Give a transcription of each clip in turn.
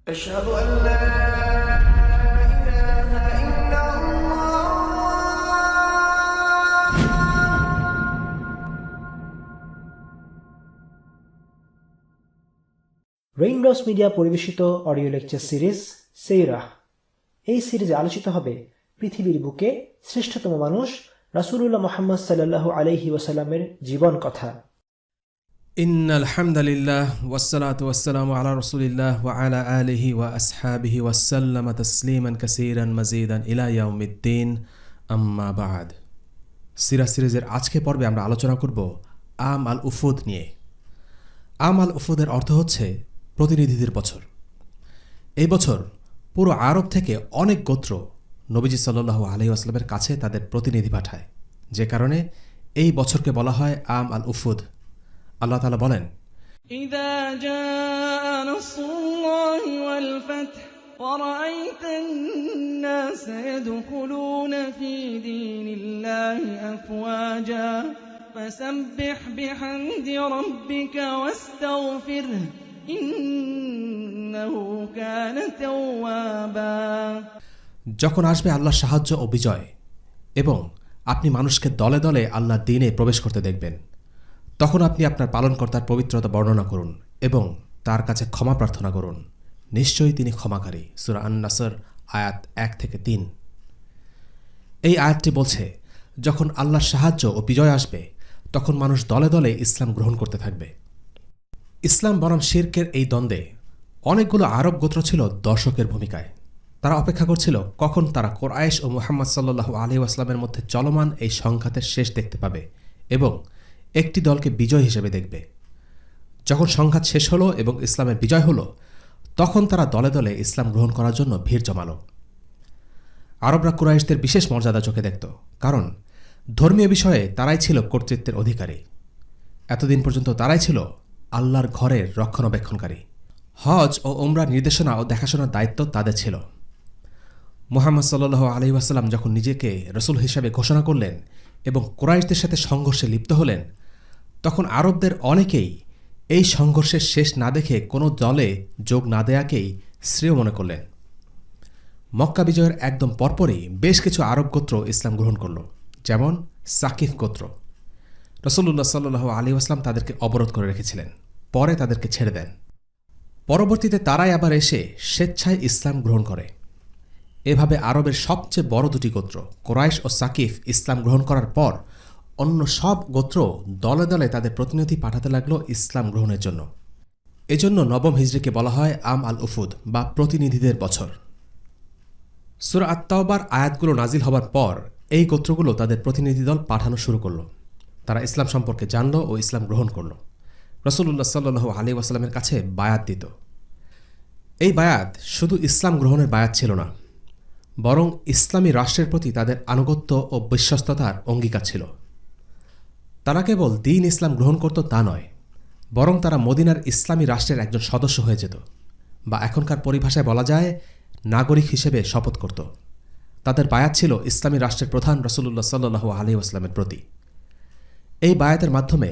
أشهد أن لا إله إلا الله raindrops media পরিবেশিত audio lecture series সেইরাহ। এই সিরিজে আলোচিত হবে পৃথিবীর বুকে শ্রেষ্ঠতম মানুষ রাসূলুল্লাহ মুহাম্মদ সাল্লাল্লাহু আলাইহি ওয়াসাল্লামের জীবন কথা। ইন্নাল হামদুলিল্লাহ ওয়াসসালাতু ওয়াসসালামু আলা রাসূলিল্লাহ ওয়া আলা আলিহি ওয়া আসহাবিহি ওয়াসাল্লামা তাসলিমান কাসীরান মাজিদান ইলা ইয়াউমিদ্দিন, আম্মা বা'দ। সিরিজের আজকের পর্বে আমরা আলোচনা করব আম আল উফুদ নিয়ে। আম আল উফুদের অর্থ হচ্ছে প্রতিনিধিদের বছর। এই বছর পুরো আরব থেকে অনেক গোত্র নবীজি সাল্লাল্লাহু আলাইহি ওয়াসাল্লামের কাছে তাদের প্রতিনিধি পাঠায়, যে কারণে এই বছরকে বলা হয় আম আল উফুদ। আল্লাহ তাআলা বলেন, إذا جاء نصر الله والفتح ورأيت الناس يدخلون في دين الله أفواجا فسبح بحمد ربك واستغفره إنه كان توابا। যখন আসবে আল্লাহর সাহায্য ও বিজয় এবং আপনি মানুষকে দলে দলে আল্লাহর দ্বীনে প্রবেশ করতে দেখবেন, তখন আপনি আপনার পালনকর্তার পবিত্রতা বর্ণনা করুন এবং তার কাছে ক্ষমা প্রার্থনা করুন। নিশ্চয়ই তিনি ক্ষমাকারী। সূরা আন-নাসর আয়াত 1-3। এই আয়াতটি বলছে, যখন আল্লাহর সাহায্য ও বিজয় আসবে তখন মানুষ দলে দলে ইসলাম গ্রহণ করতে থাকবে। ইসলাম বনাম শিরকের এই দ্বন্দ্বে অনেকগুলো আরব গোত্র ছিল দর্শকের ভূমিকায়। তারা অপেক্ষা করছিল কখন তারা কুরাইশ ও মুহাম্মদ সাল্লাল্লাহু আলাইহি ওয়াসাল্লামের মধ্যে চলমান এই সংঘাতের শেষ দেখতে পাবে এবং একটি দলকে বিজয় হিসেবে দেখবে। যখন সংঘাত শেষ হলো এবং ইসলামের বিজয় হলো, তখন তারা দলে দলে ইসলাম গ্রহণ করার জন্য ভিড় জমালো। আরবরা কুরাইশদের বিশেষ মর্যাদা চোখে দেখত, কারণ ধর্মীয় বিষয়ে তারাই ছিল কর্তৃত্বের অধিকারী। এতদিন পর্যন্ত তারাই ছিল আল্লাহর ঘরের রক্ষণাবেক্ষণকারী। হজ ও উমরার নির্দেশনা ও দেখাশোনার দায়িত্ব তাদের ছিল। মুহাম্মদ সাল্লাল্লাহু আলাইহি ওয়াসাল্লাম যখন নিজেকে রাসূল হিসেবে ঘোষণা করলেন এবং কুরাইশদের সাথে সংঘর্ষে লিপ্ত হলেন, তখন আরবদের অনেকেই এই সংঘর্ষের শেষ না দেখে কোনো দলে যোগ না দেয়াকেই শ্রেয় মনে করলেন। মক্কা বিজয়ের একদম পরপরই বেশ কিছু আরব গোত্র ইসলাম গ্রহণ করল, যেমন সাকিফ গোত্র। রাসূলুল্লাহ সাল্লাল্লাহু আলাইহি ওয়াসাল্লাম তাদেরকে অবরোধ করে রেখেছিলেন, পরে তাদেরকে ছেড়ে দেন। পরবর্তীতে তারাই আবার এসে স্বেচ্ছায় ইসলাম গ্রহণ করে। এভাবে আরবের সবচেয়ে বড় দুটি গোত্র কুরাইশ ও সাকিফ ইসলাম গ্রহণ করার পর অন্য সব গোত্র দলে দলে তাদের প্রতিনিধি পাঠাতে লাগলো ইসলাম গ্রহণের জন্য। এজন্য নবম হিজরিকে বলা হয় আম আল উফুদ বা প্রতিনিধিদের বছর। সূরা আত-তাওবার আয়াতগুলো নাজিল হবার পর এই গোত্রগুলো তাদের প্রতিনিধি দল পাঠানো শুরু করল। তারা ইসলাম সম্পর্কে জানল ও ইসলাম গ্রহণ করল। রাসূলুল্লাহ সাল্লাল্লাহু আলাইহি ওয়াসাল্লামের কাছে বায়াত দিত। এই বায়াত শুধু ইসলাম গ্রহণের বায়াত ছিল না, বরং ইসলামী রাষ্ট্রের প্রতি তাদের আনুগত্য ও বিশ্বস্ততার অঙ্গীকার ছিল। তারা কেবল দ্বীন ইসলাম গ্রহণ করত তা নয়, বরং তারা মদিনার ইসলামী রাষ্ট্রের একজন সদস্য হয়ে যেত, বা এখনকার পরিভাষায় বলা যায় নাগরিক হিসেবে শপথ করত। তাদের বায়াত ছিল ইসলামী রাষ্ট্রের প্রধান রাসূলুল্লাহ সাল্লাল্লাহু আলাইহি ওয়াসাল্লামের প্রতি। এই বায়াতের মাধ্যমে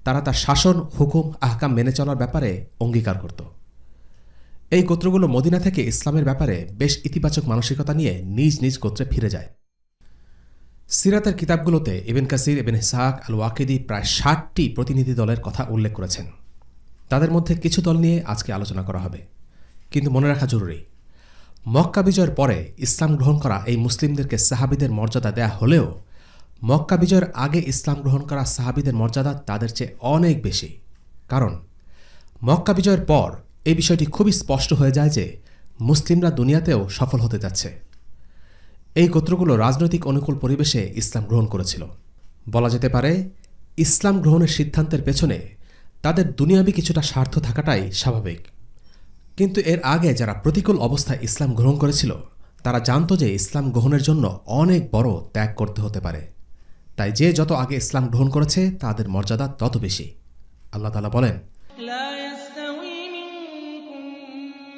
তারা তার শাসন, হুকুম, আহকাম মেনে চলার ব্যাপারে অঙ্গীকার করত। এই গোত্রগুলো মদিনা থেকে ইসলামের ব্যাপারে বেশ ইতিবাচক মানসিকতা নিয়ে নিজ নিজ গোত্রে ফিরে যায়। সিরাতের কিতাবগুলোতে ইবনে কাসির, ইবনে ইসহাক, আল ওয়াকিদি প্রায় 60টি প্রতিনিধি দলের কথা উল্লেখ করেছেন। তাদের মধ্যে কিছু দল নিয়ে আজকে আলোচনা করা হবে। কিন্তু মনে রাখা জরুরি, মক্কা বিজয়ের পরে ইসলাম গ্রহণ করা এই মুসলিমদেরকে সাহাবীদের মর্যাদা দেয়া হলেও মক্কা বিজয়ের আগে ইসলাম গ্রহণ করা সাহাবীদের মর্যাদা তাদের চেয়ে অনেক বেশি। কারণ মক্কা বিজয়ের পর এই বিষয়টি খুবই স্পষ্ট হয়ে যায় যে মুসলিমরা দুনিয়াতেও সফল হতে যাচ্ছে। এই গোত্রগুলো রাজনৈতিক অনুকূল পরিবেশে ইসলাম গ্রহণ করেছিল। বলা যেতে পারে ইসলাম গ্রহণের সিদ্ধান্তের পেছনে তাদের দুনিয়াবী কিছুটা স্বার্থ থাকাটাই স্বাভাবিক। কিন্তু এর আগে যারা প্রতিকূল অবস্থায় ইসলাম গ্রহণ করেছিল, তারা জানত যে ইসলাম গ্রহণের জন্য অনেক বড় ত্যাগ করতে হতে পারে। তাই যে যত আগে ইসলাম গ্রহণ করেছে তাদের মর্যাদা তত বেশি। আল্লাহ তাআলা বলেন, لا يستوي منكم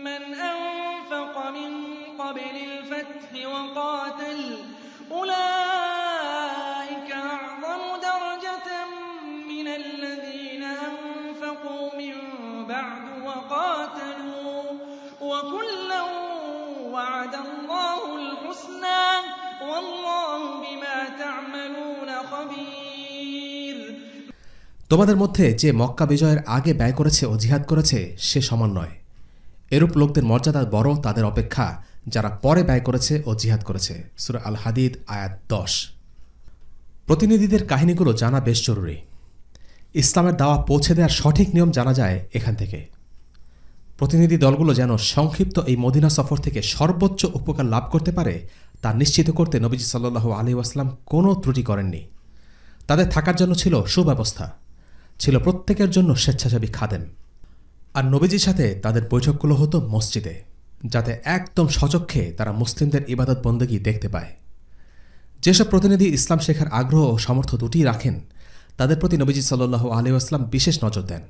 من أنفق من قبل الفتح وقاتل أولئك أعظم درجة من الذين أنفقوا من بعد وقاتلوا وكلا وعد الله الحسنى والله بما تعملون خبير। তোমাদের মধ্যে যে মক্কা বিজয়ের আগে ব্যয় করেছে ও জিহাদ করেছে সে সমান নয়। এরূপ লোকদের মর্যাদা বড় তাদের অপেক্ষা যারা পরে ব্যয় করেছে ও জিহাদ করেছে। সূরা আল হাদিদ আয়াত 10। প্রতিনিধিদের কাহিনীগুলো জানা বেশ জরুরি। ইসলামের দাওয়া পৌঁছে দেওয়ার সঠিক নিয়ম জানা যায় এখান থেকে। প্রতিনিধি দলগুলো যেন সংক্ষিপ্ত এই মদিনা সফর থেকে সর্বোচ্চ উপকার লাভ করতে পারে তা নিশ্চিত করতে নবীজি সাল্লাল্লাহু আলাইহি ওয়াসাল্লাম কোনো ত্রুটি করেননি। তাদের থাকার জন্য ছিল সুব্যবস্থা, ছিল প্রত্যেকের জন্য স্বেচ্ছাসেবী খাদেম। আর নবীজির সাথে তাদের বৈঠকগুলো হতো মসজিদে, যাতে একদম সচক্ষে তারা মুসলিমদের ইবাদত বন্দেগী দেখতে পায়। যেসব প্রতিনিধি ইসলাম শেখার আগ্রহ ও সামর্থ্য দুটিই রাখেন তাদের প্রতি নবীজি সাল্লাল্লাহু আলাইহি ওয়াসাল্লাম বিশেষ নজর দেন।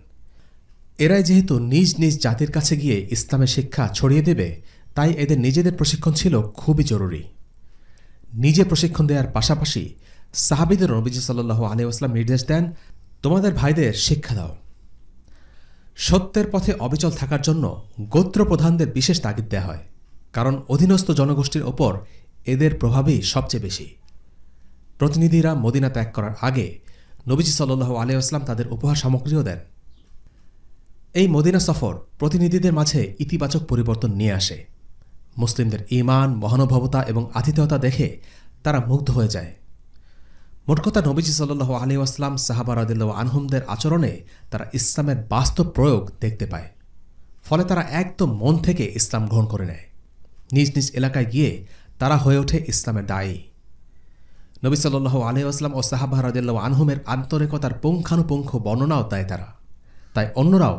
এরাই যেহেতু নিজ নিজ জাতির কাছে গিয়ে ইসলামের শিক্ষা ছড়িয়ে দেবে, তাই এদের নিজেদের প্রশিক্ষণ ছিল খুবই জরুরি। নিজে প্রশিক্ষণ দেওয়ার পাশাপাশি সাহাবীদের নবীজি সাল্লাল্লাহু আলাইহি ওয়াসাল্লাম নির্দেশ দেন, তোমাদের ভাইদের শিক্ষা দাও। সত্যের পথে অবিচল থাকার জন্য গোত্র প্রধানদের বিশেষ তাগিদ দেওয়া হয়, কারণ অধীনস্থ জনগোষ্ঠীর ওপর এদের প্রভাবই সবচেয়ে বেশি। প্রতিনিধিরা মদিনা ত্যাগ করার আগে নবীজি সাল্লাল্লাহু আলাইহি ওয়াসাল্লাম তাদের উপহার সামগ্রীও দেন। এই মদিনা সফর প্রতিনিধিদের মাঝে ইতিবাচক পরিবর্তন নিয়ে আসে। মুসলিমদের ঈমান, মহানুভবতা এবং আতিথেয়তা দেখে তারা মুগ্ধ হয়ে যায়। মোটকথা নবীজি সাল্লাল্লাহু আলাইহি ওয়াসাল্লাম সাহাবা রাদিয়াল্লাহু আনহুমদের আচরণে তারা ইসলামের বাস্তব প্রয়োগ দেখতে পায়। ফলে তারা একদম মন থেকে ইসলাম গ্রহণ করে নেয়। নিজ নিজ এলাকায় গিয়ে তারা হয়ে ওঠে ইসলামের দায়ী। নবী সাল্লাল্লাহু আলাইহি ওয়াসাল্লাম ও সাহাবা রাদিয়াল্লাহু আনহুমের আন্তরিকতার পুঙ্খানুপুঙ্খ বর্ণনাও দেয় তারা। তাই অন্যরাও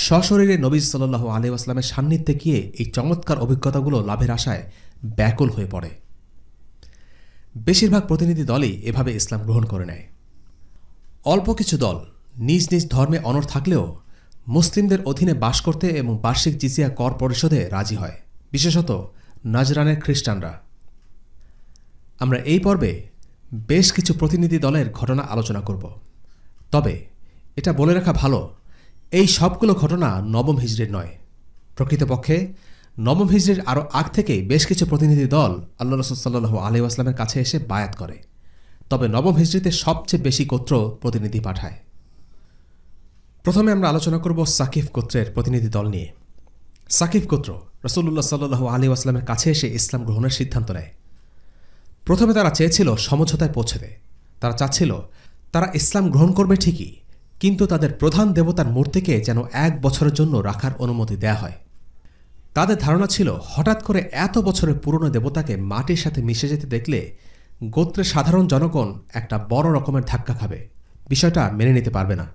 সশরীরে নবী সাল্লাল্লাহু আলাইহি ওয়াসাল্লামের সান্নিধ্যে গিয়ে এই চমৎকার অভিজ্ঞতাগুলো লাভের আশায় ব্যাকুল হয়ে পড়ে। বেশিরভাগ প্রতিনিধি দলই এভাবে ইসলাম গ্রহণ করে নেয়। অল্প কিছু দল নিজ নিজ ধর্মে অনড় থাকলেও মুসলিমদের অধীনে বাস করতে এবং বার্ষিক জিজিয়া কর পরিশোধে রাজি হয়, বিশেষত নাজরানের খ্রিস্টানরা। আমরা এই পর্বে বেশ কিছু প্রতিনিধি দলের ঘটনা আলোচনা করব। তবে এটা বলে রাখা ভালো, এই সবগুলো ঘটনা নবম হিজরির নয়। প্রকৃতপক্ষে নবম হিজরির আরও আগ থেকেই বেশ কিছু প্রতিনিধি দল আল্লাহ রাসূল সাল্লাল্লাহু আলাইহি ওয়াসাল্লামের কাছে এসে বায়াত করে। তবে নবম হিজরিতে সবচেয়ে বেশি গোত্র প্রতিনিধি পাঠায়। প্রথমে আমরা আলোচনা করব সাকিফ গোত্রের প্রতিনিধি দল নিয়ে। সাকিফ গোত্র রাসূলুল্লাহ সাল্লাল্লাহু আলাইহি ওয়াসাল্লামের কাছে এসে ইসলাম গ্রহণের সিদ্ধান্ত নেয়। প্রথমে তারা চেয়েছিল সমঝোতায় পৌঁছতে। তারা চাচ্ছিল তারা ইসলাম গ্রহণ করবে ঠিকই, কিন্তু তাদের প্রধান দেবতার মূর্তিকে যেন 1 বছরের জন্য রাখার অনুমতি দেয়া হয়। তাদের ধারণা ছিল হঠাৎ করে এত বছরের পুরনো দেবতাকে মাটির সাথে মিশে যেতে দেখলে গোত্রের সাধারণ জনগণ একটা বড় রকমের ধাক্কা খাবে, বিষয়টা মেনে নিতে পারবে না।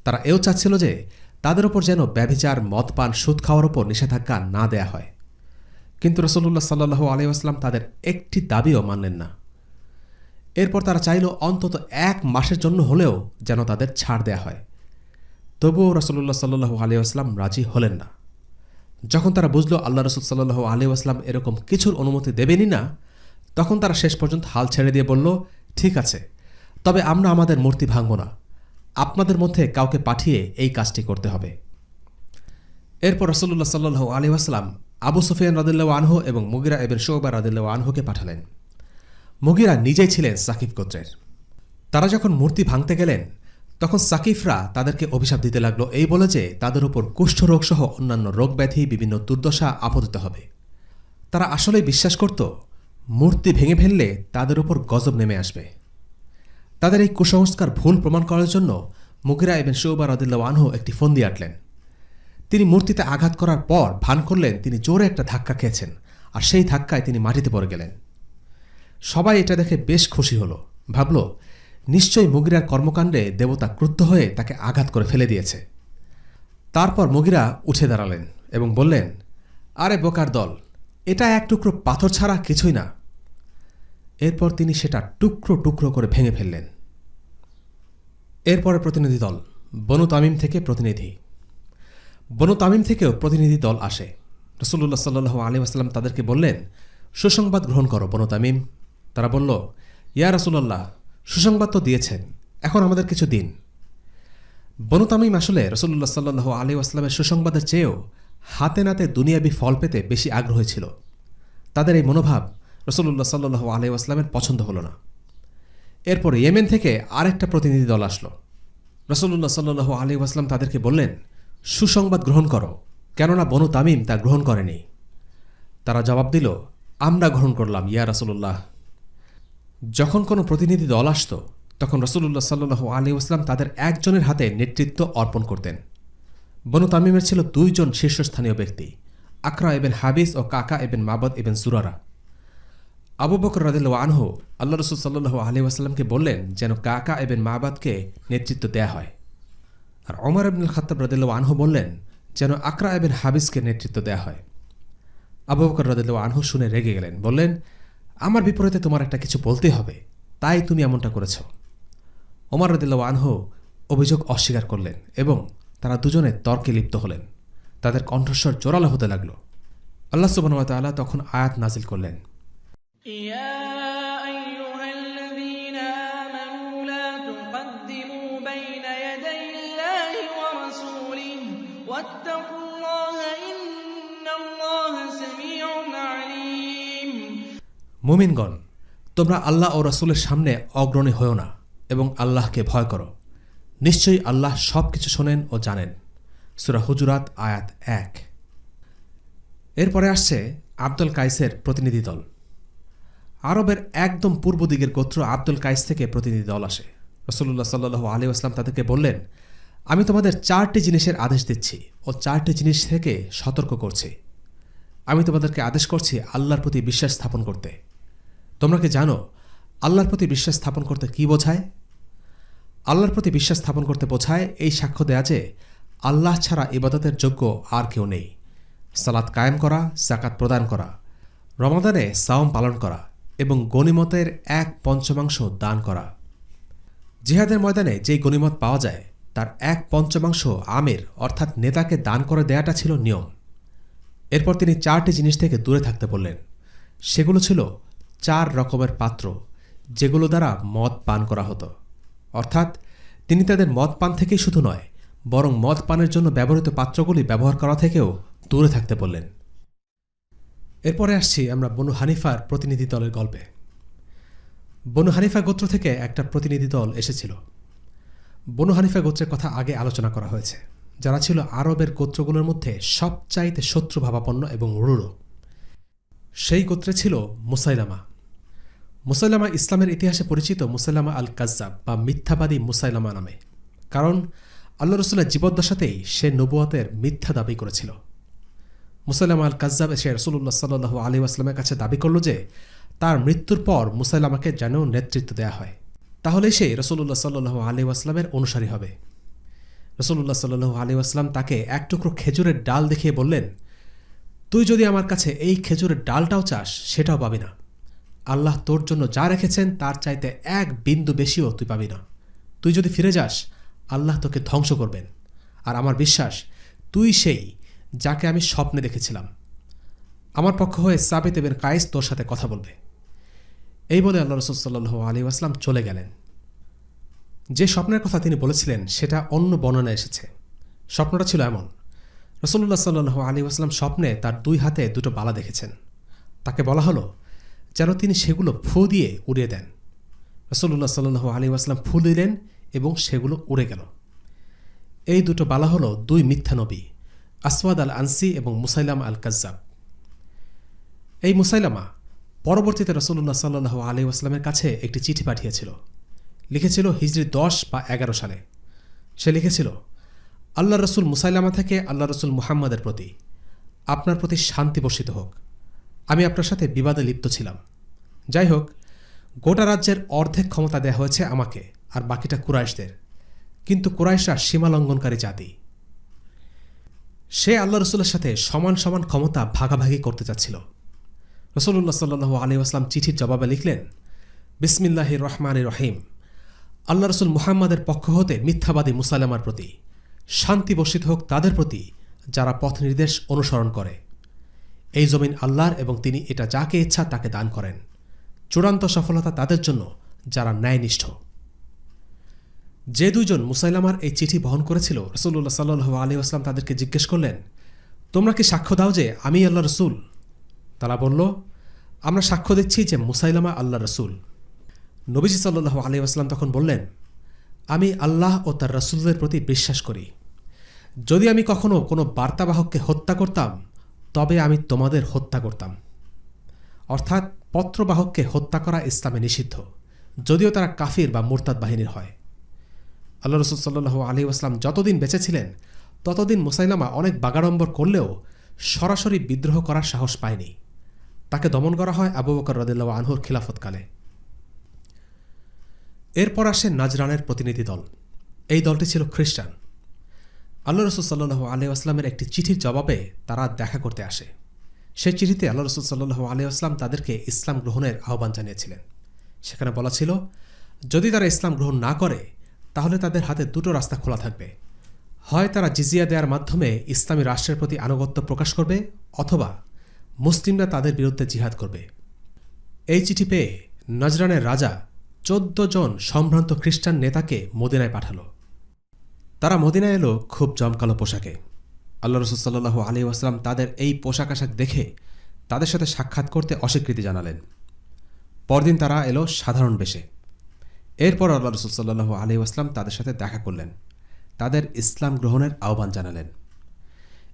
তারা এও চাচ্ছিল যে তাদের ওপর যেন ব্যভিচার, মদপান, সুদ খাওয়ার ওপর নিষেধাজ্ঞা না দেয়া হয়। কিন্তু রাসূলুল্লাহ সাল্লাল্লাহু আলাইহি ওয়াসাল্লাম তাদের একটি দাবিও মানলেন না। এরপর তারা চাইল অন্তত 1 মাসের জন্য হলেও যেন তাদের ছাড় দেয়া হয়। তবুও রাসূলুল্লাহ সাল্লাল্লাহু আলাইহি ওয়াসাল্লাম রাজি হলেন না। যখন তারা বুঝল আল্লাহ রাসূল সাল্লাল্লাহু আলাইহি ওয়াসাল্লাম এরকম কিছুর অনুমতি দেবেনই না, তখন তারা শেষ পর্যন্ত হাল ছেড়ে দিয়ে বলল, ঠিক আছে, তবে আমরা আমাদের মূর্তি ভাঙব না, আপনাদের মধ্যে কাউকে পাঠিয়ে এই কাজটি করতে হবে। এরপর রাসূলুল্লাহ সাল্লাল্লাহু আলাইহি ওয়াসাল্লাম আবু সুফিয়ান রাদিয়াল্লাহু আনহু এবং মুগিরা ইবনে শুবা রাদিয়াল্লাহু আনহুকে পাঠালেন। মুগিরা নিজেই ছিলেন সাকিফ গোত্রের। তারা যখন মূর্তি ভাঙতে গেলেন তখন সাকিফরা তাদেরকে অভিশাপ দিতে লাগলো এই বলে যে তাদের উপর কুষ্ঠরোগ সহ অন্যান্য রোগ ব্যাধি, বিভিন্ন দুর্দশা আপতিত হবে। তারা আসলেই বিশ্বাস করত মূর্তি ভেঙে ফেললে তাদের উপর গজব নেমে আসবে। তাদের এই কুসংস্কার ভুল প্রমাণ করার জন্য মুগিরা ইবনে শুবা রাদিয়াল্লাহু আনহু একটি ফন্দি আঁটলেন। তিনি মূর্তিতে আঘাত করার পর ভান করলেন তিনি জোরে একটা ধাক্কা খেয়েছেন, আর সেই ধাক্কায় তিনি মাটিতে পড়ে গেলেন। সবাই এটা দেখে বেশ খুশি হল, ভাবল নিশ্চয়ই মুগিরার কর্মকাণ্ডে দেবতা ক্রুদ্ধ হয়ে তাকে আঘাত করে ফেলে দিয়েছে। তারপর মুগিরা উঠে দাঁড়ালেন এবং বললেন, আরে বোকার দল, এটা 1 টুকরো পাথর ছাড়া কিছুই না। এরপর তিনি সেটা টুকরো টুকরো করে ভেঙে ফেললেন। এরপরে প্রতিনিধি দল বনু তামিম থেকে প্রতিনিধি। বনু তামিম থেকেও প্রতিনিধি দল আসে। রাসূলুল্লাহ সাল্লাল্লাহু আলাইহি ওয়াসাল্লাম তাদেরকে বললেন, সুসংবাদ গ্রহণ করো বনু তামিম। তারা বলল, ইয়া রাসূলুল্লাহ, সুসংবাদ তো দিয়েছেন, এখন আমাদের কিছু দিন। বনু তামিম আসলে রাসূলুল্লাহ সাল্লাল্লাহু আলাইহি ওয়াসাল্লামের সুসংবাদের চেয়েও হাতে নাতে দুনিয়াবি ফল পেতে বেশি আগ্রহী ছিল। তাদের এই মনোভাব রাসূলুল্লাহ সাল্লাল্লাহু আলাইহি ওয়াসাল্লামের পছন্দ হলো না। এরপরে ইয়েমেন থেকে আরেকটা প্রতিনিধি দল আসলো। রাসূলুল্লাহ সাল্লাল্লাহু আলাইহি ওয়াসাল্লাম তাদেরকে বললেন, সুসংবাদ গ্রহণ করো, কেননা বনু তামিম তা গ্রহণ করেনি। তারা জবাব দিল, আমরা গ্রহণ করলাম ইয়া রাসূলুল্লাহ। যখন কোনো প্রতিনিধি দল আসত তখন রাসূলুল্লাহ সাল্লাল্লাহু আলাইহি ওয়াসাল্লাম তাদের একজনের হাতে নেতৃত্ব অর্পণ করতেন। বনু তামিমের ছিল দুইজন শীর্ষস্থানীয় ব্যক্তি, আকরা ইবনে হাবিস ও কাকা ইবনে মাবাদ ইবনে জুরারা। আবু বকর রাদিয়াল্লাহু আনহু আল্লাহ রাসূল সাল্লাল্লাহু আলাইহি ওয়াসাল্লামকে বললেন যেন কাকা ইবনে মাবাদকে নেতৃত্ব দেয়া হয়, আর ওমর ইবনুল খাত্তাব রাদিয়াল্লাহু আনহু বললেন যেন আকরা ইবনে হাবিসকে নেতৃত্ব দেয়া হয়। আবু বকর রাদিয়াল্লাহু আনহু শুনে রেগে গেলেন, বললেন, আমার বিপরীতে তোমার একটা কিছু বলতে হবে, তাই তুমি এমনটা করেছ। ওমর রাদিয়াল্লাহু আনহু অভিযোগ অস্বীকার করলেন এবং তারা দুজনে তর্কে লিপ্ত হলেন। তাদের কণ্ঠস্বর জোরালো হতে লাগল। আল্লাহ সুবহানাহু ওয়া তাআলা তখন আয়াত নাজিল করলেন, يا أيها الذين آمنوا لا تقدموا بين يدي الله ورسوله واتقوا الله إن الله سميع عليم। মুমিনগণ, তোমরা আল্লাহ ও রাসূলের সামনে অগ্রণী হও না এবং আল্লাহকে ভয় করো, নিশ্চয়ই আল্লাহ সব কিছু শোনেন ও জানেন। সূরা হুজুরাত আয়াত 1। এরপরে আসছে আব্দুল কাইসের প্রতিনিধি দল। আরবের একদম পূর্ব দিকের গোত্র আব্দুল কাইস থেকে প্রতিনিধি দল আসে। রাসূলুল্লাহ সাল্লাল্লাহু আলাইহি ওয়াসাল্লাম তাদেরকে বললেন, আমি তোমাদের 4টি জিনিসের আদেশ দিচ্ছি ও 4টি জিনিস থেকে সতর্ক করছি। আমি তোমাদেরকে আদেশ করছি আল্লাহর প্রতি বিশ্বাস স্থাপন করতে। তোমরা কি জানো আল্লাহর প্রতি বিশ্বাস স্থাপন করতে কি বোঝায়? আল্লাহর প্রতি বিশ্বাস স্থাপন করতে বোঝায় এই সাক্ষ্য দেয়া যে আল্লাহ ছাড়া ইবাদতের যোগ্য আর কেউ নেই, সালাত কায়েম করা, যাকাত প্রদান করা, রমাদানে সাওম পালন করা এবং গনিমতের 1/5 দান করা। জিহাদের ময়দানে যেই গনিমত পাওয়া যায় তার 1/5 আমির অর্থাৎ নেতাকে দান করে দেয়াটা ছিল নিয়ম। এরপর তিনি 4টি জিনিস থেকে দূরে থাকতে বললেন। সেগুলো ছিল 4 রকমের পাত্র যেগুলো দ্বারা মদ পান করা হতো, অর্থাৎ তিনি তাদের মদ পান থেকেই শুধু নয় বরং মদ পানের জন্য ব্যবহৃত পাত্রগুলি ব্যবহার করা থেকেও দূরে থাকতে বললেন। এরপরে আসছি আমরা বনু হানিফার প্রতিনিধি দলের গল্পে। বনু হানিফা গোত্র থেকে একটা প্রতিনিধি দল এসেছিল। বনু হানিফা গোত্রের কথা আগে আলোচনা করা হয়েছে, যারা ছিল আরবের গোত্রগুলোর মধ্যে সবচাইতে শত্রুভাবাপন্ন এবং রূঢ়। সেই গোত্রে ছিল মুসাইলামা। মুসাইলামা ইসলামের ইতিহাসে পরিচিত মুসাইলামা আল কাজ্জাব বা মিথ্যাবাদী মুসাইলামা নামে, কারণ আল্লাহ রসুলের জীবদ্দশাতেই সে নবুয়তের মিথ্যা দাবি করেছিল। মুসাইলামা আল কাজ্জাব এসে রাসূলুল্লাহ সাল্লাল্লাহু আলাইহি ওয়াসাল্লামের কাছে দাবি করল যে তার মৃত্যুর পর মুসাইলামাকে যেন নেতৃত্ব দেয়া হয়, তাহলে সে রাসূলুল্লাহ সাল্লাল্লাহু আলাইহি ওয়াসাল্লামের অনুসারী হবে। রাসূলুল্লাহ সাল্লাল্লাহু আলাইহি ওয়াসাল্লাম তাকে এক টুকরো খেজুরের ডাল দেখিয়ে বললেন, তুই যদি আমার কাছে এই খেজুরের ডালটাও চাস সেটাও পাবি না। আল্লাহ তোর জন্য যা রেখেছেন তার চাইতে 1 বিন্দু বেশিও তুই পাবি না। তুই যদি ফিরে যাস আল্লাহ তোকে ধ্বংস করবেন, আর আমার বিশ্বাস তুই সেই যাকে আমি স্বপ্নে দেখেছিলাম। আমার পক্ষ হয়ে সাবিত ইবনে কায়েস তোর সাথে কথা বলবে। এই বলে আল্লাহ রাসূল সাল্লাল্লাহু আলাইহি ওয়াসাল্লাম চলে গেলেন। যে স্বপ্নের কথা তিনি বলেছিলেন সেটা অন্য বর্ণনায় এসেছে। স্বপ্নটা ছিল এমন, রাসূলুল্লাহ সাল্লাল্লাহু আলাইহি ওয়াসাল্লাম স্বপ্নে তার 2 হাতে 2টো বালা দেখেছেন। তাকে বলা হলো যেন তিনি সেগুলো ফু দিয়ে উড়িয়ে দেন। রাসূলুল্লাহ সাল্লাল্লাহু আলাইহি ওয়াসাল্লাম ফু দিলেন এবং সেগুলো উড়ে গেল। এই 2টো বালা হলো 2 মিথ্যা নবী, আসওয়াদ আল আনসি এবং মুসাইলামা আল কাজ্জাব। এই মুসাইলামা পরবর্তীতে রাসূলুল্লাহ সাল্লাল্লাহু আলাইহি ওয়াসাল্লামের কাছে একটি চিঠি পাঠিয়েছিল। লিখেছিল হিজরি 10 বা 11 সালে। সে লিখেছিল, আল্লাহ রসুল মুসাইলামা থেকে আল্লাহ রসুল মুহাম্মাদের প্রতি, আপনার প্রতি শান্তি বর্ষিত হোক। আমি আপনার সাথে বিবাদে লিপ্ত ছিলাম। যাই হোক, গোটা রাজ্যের অর্ধেক ক্ষমতা দেয়া হয়েছে আমাকে, আর বাকিটা কুরাইশদের। কিন্তু কুরাইশরা সীমালঙ্ঘনকারী জাতি। সে আল্লাহ রসুলের সাথে সমান সমান ক্ষমতা ভাগাভাগি করতে চাচ্ছিল। রাসূলুল্লাহ সাল্লাল্লাহু আলাইহি ওয়াসাল্লাম চিঠির জবাবে লিখলেন, বিসমিল্লাহির রহমানির রহিম, আল্লাহ রসুল মুহাম্মাদের পক্ষ হতে মিথ্যাবাদী মুসাইলামার প্রতি শান্তি বর্ষিত হোক তাদের প্রতি যারা পথ নির্দেশ অনুসরণ করে। এই জমিন আল্লাহর এবং তিনি এটা যাকে ইচ্ছা তাকে দান করেন। চূড়ান্ত সফলতা তাদের জন্য যারা ন্যায়নিষ্ঠ। যে 2 জন মুসাইলামার এই চিঠি বহন করেছিল, রাসূলুল্লাহ সাল্লাল্লাহু আলাইহি ওয়াসাল্লাম তাদেরকে জিজ্ঞেস করলেন, তোমরা কি সাক্ষ্য দাও যে আমি আল্লাহ রসুল? তারা বলল, আমরা সাক্ষ্য দিচ্ছি যে মুসাইলামা আল্লাহ রসুল। নবীজি সাল্লাল্লাহু আলাইহি ওয়াসাল্লাম তখন বললেন, আমি আল্লাহ ও তার রসুলদের প্রতি বিশ্বাস করি। যদি আমি কখনো কোনো বার্তাবাহককে হত্যা করতাম তবে আমি তোমাদের হত্যা করতাম। অর্থাৎ পত্রবাহককে হত্যা করা ইসলামে নিষিদ্ধ, যদিও তারা কাফির বা মুরতাদ বাহিনীর হয়। আল্লাহ রসুল সাল্লাল্লাহু আলাইহি ওয়াসাল্লাম যতদিন বেঁচে ছিলেন ততদিন মুসাইলামা অনেক বাগাড়ম্বর করলেও সরাসরি বিদ্রোহ করার সাহস পায়নি। তাকে দমন করা হয় আবু বকর রাদিয়াল্লাহু আনহুর খিলাফতকালে। এরপর আসে নাজরানের প্রতিনিধি দল। এই দলটি ছিল খ্রিস্টান। আল্লাহ রসুল সাল্লাল্লাহু আলাইহি ওয়াসাল্লামের একটি চিঠির জবাবে তারা দেখা করতে আসে। সেই চিঠিতে আল্লাহ রসুল সাল্লাল্লাহু আলাইহি ওয়াসাল্লাম তাদেরকে ইসলাম গ্রহণের আহ্বান জানিয়েছিলেন। সেখানে বলা ছিল, যদি তারা ইসলাম গ্রহণ না করে তাহলে তাদের হাতে দুটো রাস্তা খোলা থাকবে। হয় তারা জিজিয়া দেওয়ার মাধ্যমে ইসলামী রাষ্ট্রের প্রতি আনুগত্য প্রকাশ করবে, অথবা মুসলিমরা তাদের বিরুদ্ধে জিহাদ করবে। এই চিঠি পেয়ে নজরানের রাজা 14 জন সম্ভ্রান্ত খ্রিস্টান নেতাকে মদিনায় পাঠাল। তারা মদিনায় এলো খুব জমকালো পোশাকে। আল্লাহ রসুল সাল্লাল্লাহু আলাইহি ওয়াসাল্লাম তাদের এই পোশাক আশাক দেখে তাদের সাথে সাক্ষাৎ করতে অস্বীকৃতি জানালেন। পরদিন তারা এলো সাধারণ বেশে। এরপর আল্লাহ রসুল সাল্লাল্লাহু আলাইহি ওয়াসাল্লাম তাদের সাথে দেখা করলেন, তাদের ইসলাম গ্রহণের আহ্বান জানালেন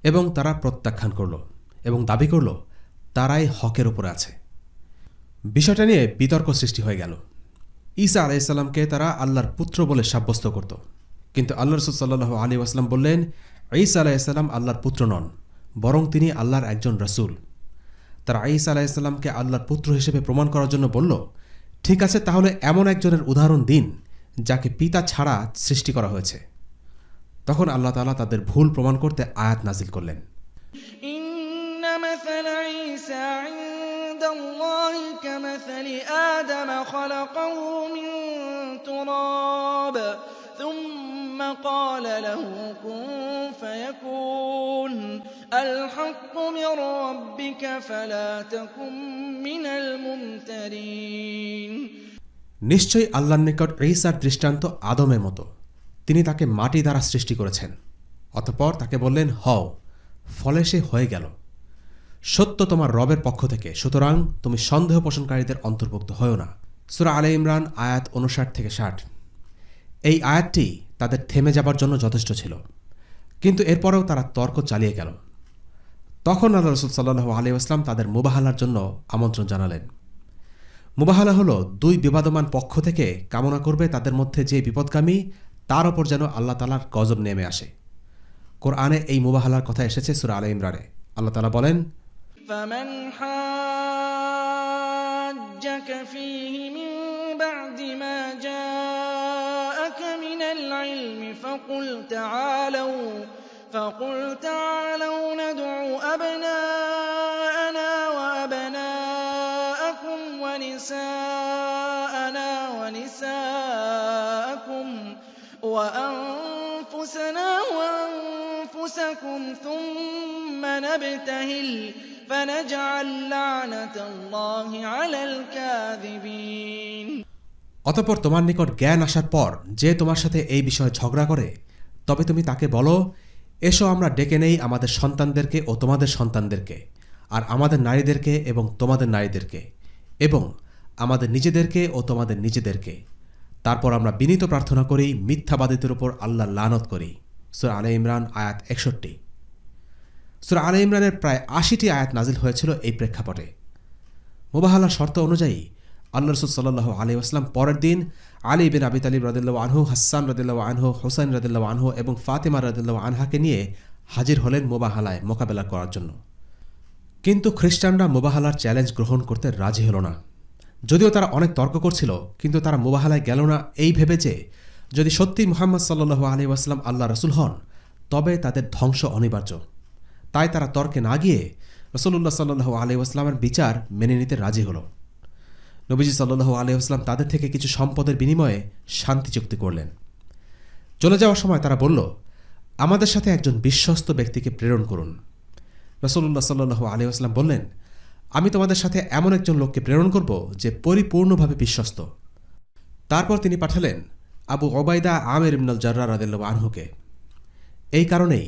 এবং তারা প্রত্যাখ্যান করল এবং দাবি করল তারাই হকের উপরে আছে। বিষয়টা নিয়ে বিতর্ক সৃষ্টি হয়ে গেল। ঈসা আলাইহিসসালামকে তারা আল্লাহর পুত্র বলে সাব্যস্ত করত, কিন্তু আল্লাহ রসুল সাল্লাল্লাহু আলাইহি ওয়াসাল্লাম বললেন, ঈসা আলাইহিসসালাম আল্লাহর পুত্র নন, বরং তিনি আল্লাহর একজন রসুল। তারা ঈসা আলাইহিসসালামকে আল্লাহর পুত্র হিসেবে প্রমাণ করার জন্য বলল, ঠিক আছে, তাহলে এমন একজনের উদাহরণ দিন যাকে পিতা ছাড়া সৃষ্টি করা হয়েছে। তখন আল্লাহ তাআলা তাদের ভুল প্রমাণ করতে আয়াত নাজিল করলেন। إن مثل عيسى عند الله كمثل آدم خلقه من تراب ثم قال له كن فيكون الحق من ربك فلا تكن من الممترين। নিশ্চয়ই আল্লাহর নিকট ঈসার দৃষ্টান্ত আদমের মতো। তিনি তাকে মাটি দ্বারা সৃষ্টি করেছেন, অতঃপর তাকে বললেন হও, ফলে সে হয়ে গেল। সত্য তোমার রবের পক্ষ থেকে, সুতরাং তুমি সন্দেহ পোষণকারীদের অন্তর্ভুক্ত হও না। সূরা আলে ইমরান আয়াত 59-60। এই আয়াতটি তাদের থেমে যাবার জন্য যথেষ্ট ছিল, কিন্তু এরপরেও তারা তর্ক চালিয়ে গেল। তখন আল্লাহ রসুল সাল্লাল্লাহু আলাইহি ওয়াসাল্লাম তাদের মুবাহালার জন্য আমন্ত্রণ জানালেন। মুবাহালা হল দুই বিবাদমান পক্ষ থেকে কামনা করবে তাদের মধ্যে যে বিপদগামী তার ওপর যেন আল্লাহ তাআলার গজব নেমে আসে। কোরআনে এই মুবাহালার কথা এসেছে সূরা আলে ইমরানে। আল্লাহ তাআলা বলেন, فمن حاجك فيه من بعد ما جاءك من العلم فقل تعالوا ندع أبناءنا وأبناءكم ونساءنا ونساءكم وأنفسنا وأنفسكم ثم نبتهل فنجعل لعنة الله على الكاذبين। অতঃপর তোমার নিকট জ্ঞান আসার পর যে তোমার সাথে এই বিষয়ে ঝগড়া করে, তবে তুমি তাকে বলো, এসো আমরা ডেকে নেই আমাদের সন্তানদেরকে ও তোমাদের সন্তানদেরকে, আর আমাদের নারীদেরকে এবং তোমাদের নারীদেরকে, এবং আমাদের নিজেদেরকে ও তোমাদের নিজেদেরকে। তারপর আমরা বিনীত প্রার্থনা করি, মিথ্যাবাদীদের উপর আল্লাহর লানত করি। সূরা আলে ইমরান আয়াত 61। সূরা আলে ইমরানের প্রায় ৮০টি আয়াত নাজিল হয়েছিল এই প্রেক্ষাপটে। মুবাহালার শর্ত অনুযায়ী আল্লাহ রাসূল সাল্লাল্লাহু আলাইহি ওয়াসাল্লাম পরের দিন আলী বিন আবি তালিব রাদিয়াল্লাহু আনহু, হাসান রাদিয়াল্লাহু আনহু, হুসাইন রাদিয়াল্লাহু আনহু এবং ফাতিমা রাদিয়াল্লাহু আনহাকে নিয়ে হাজির হলেন মুবাহালায় মোকাবেলা করার জন্য। কিন্তু খ্রিস্টানরা মুবাহালার চ্যালেঞ্জ গ্রহণ করতে রাজি হল না। যদিও তারা অনেক তর্ক করছিল, কিন্তু তারা মুবাহালায় গেল না এই ভেবে যে যদি সত্যি মুহাম্মদ সাল্লাল্লাহু আলাইহি ওয়াসাল্লাম আল্লাহ রাসূল হন তবে তাদের ধ্বংস অনিবার্য। তাই তারা তর্কে না গিয়ে রাসূলুল্লাহ সাল্লাল্লাহু আলাইহি ওয়াসাল্লামের বিচার মেনে নিতে রাজি হল। নবীজি সাল্লাল্লাহু আলাইহি ওয়াসাল্লাম তাদের থেকে কিছু সম্পদের বিনিময়ে শান্তি চুক্তি করলেন। চলে যাওয়ার সময় তারা বলল, আমাদের সাথে একজন বিশ্বস্ত ব্যক্তিকে প্রেরণ করুন। রাসূলুল্লাহ সাল্লাল্লাহু আলাইহি ওয়াসাল্লাম বললেন, আমি তোমাদের সাথে এমন একজন লোককে প্রেরণ করব যে পরিপূর্ণভাবে বিশ্বস্ত। তারপর তিনি পাঠালেন আবু ওবায়দা আমির ইবনুল জাররাহ রাদিয়াল্লাহু আনহুকে। এই কারণেই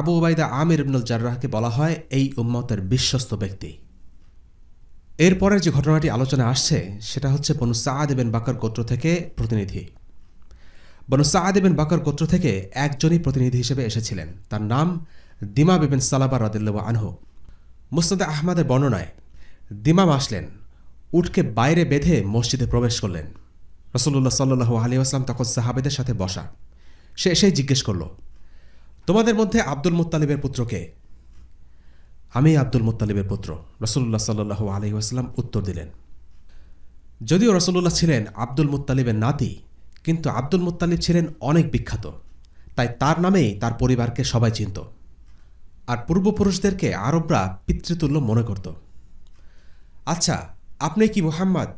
আবু ওবায়দা আমির ইবনুল জাররাহকে বলা হয় এই উম্মতের বিশ্বস্ত ব্যক্তি। এরপরের যে ঘটনাটি আলোচনা আসছে সেটা হচ্ছে বনু সাআদ ইবনে বাকর গোত্র থেকে প্রতিনিধি। বনু সাআদ ইবনে বাকর গোত্র থেকে একজনই প্রতিনিধি হিসেবে এসেছিলেন, তার নাম দিমাম ইবনে সালাবা রাদিয়াল্লাহু আনহু। মুসনাদে আহমদের বর্ণনায় দিমাম আসলেন, উটকে বাইরে বেঁধে মসজিদে প্রবেশ করলেন। রাসূলুল্লাহ সাল্লাল্লাহু আলাইহি ওয়াসাল্লাম তখন সাহাবীদের সাথে বসা। সে এসেই জিজ্ঞেস করল, তোমাদের মধ্যে আব্দুল মুত্তালিবের পুত্র কে? আমি আব্দুল মুত্তালিবের পুত্র, রাসূলুল্লাহ সাল্লাল্লাহু আলাইহি ওয়াসাল্লাম উত্তর দিলেন। যদিও রাসূলুল্লাহ ছিলেন আব্দুল মুত্তালিবের নাতি, কিন্তু আব্দুল মুত্তালিব ছিলেন অনেক বিখ্যাত, তাই তার নামেই তার পরিবারকে সবাই চিনত, আর পূর্বপুরুষদেরকে আরবরা পিতৃতুল্য মনে করত। আচ্ছা, আপনি কি মুহাম্মদ?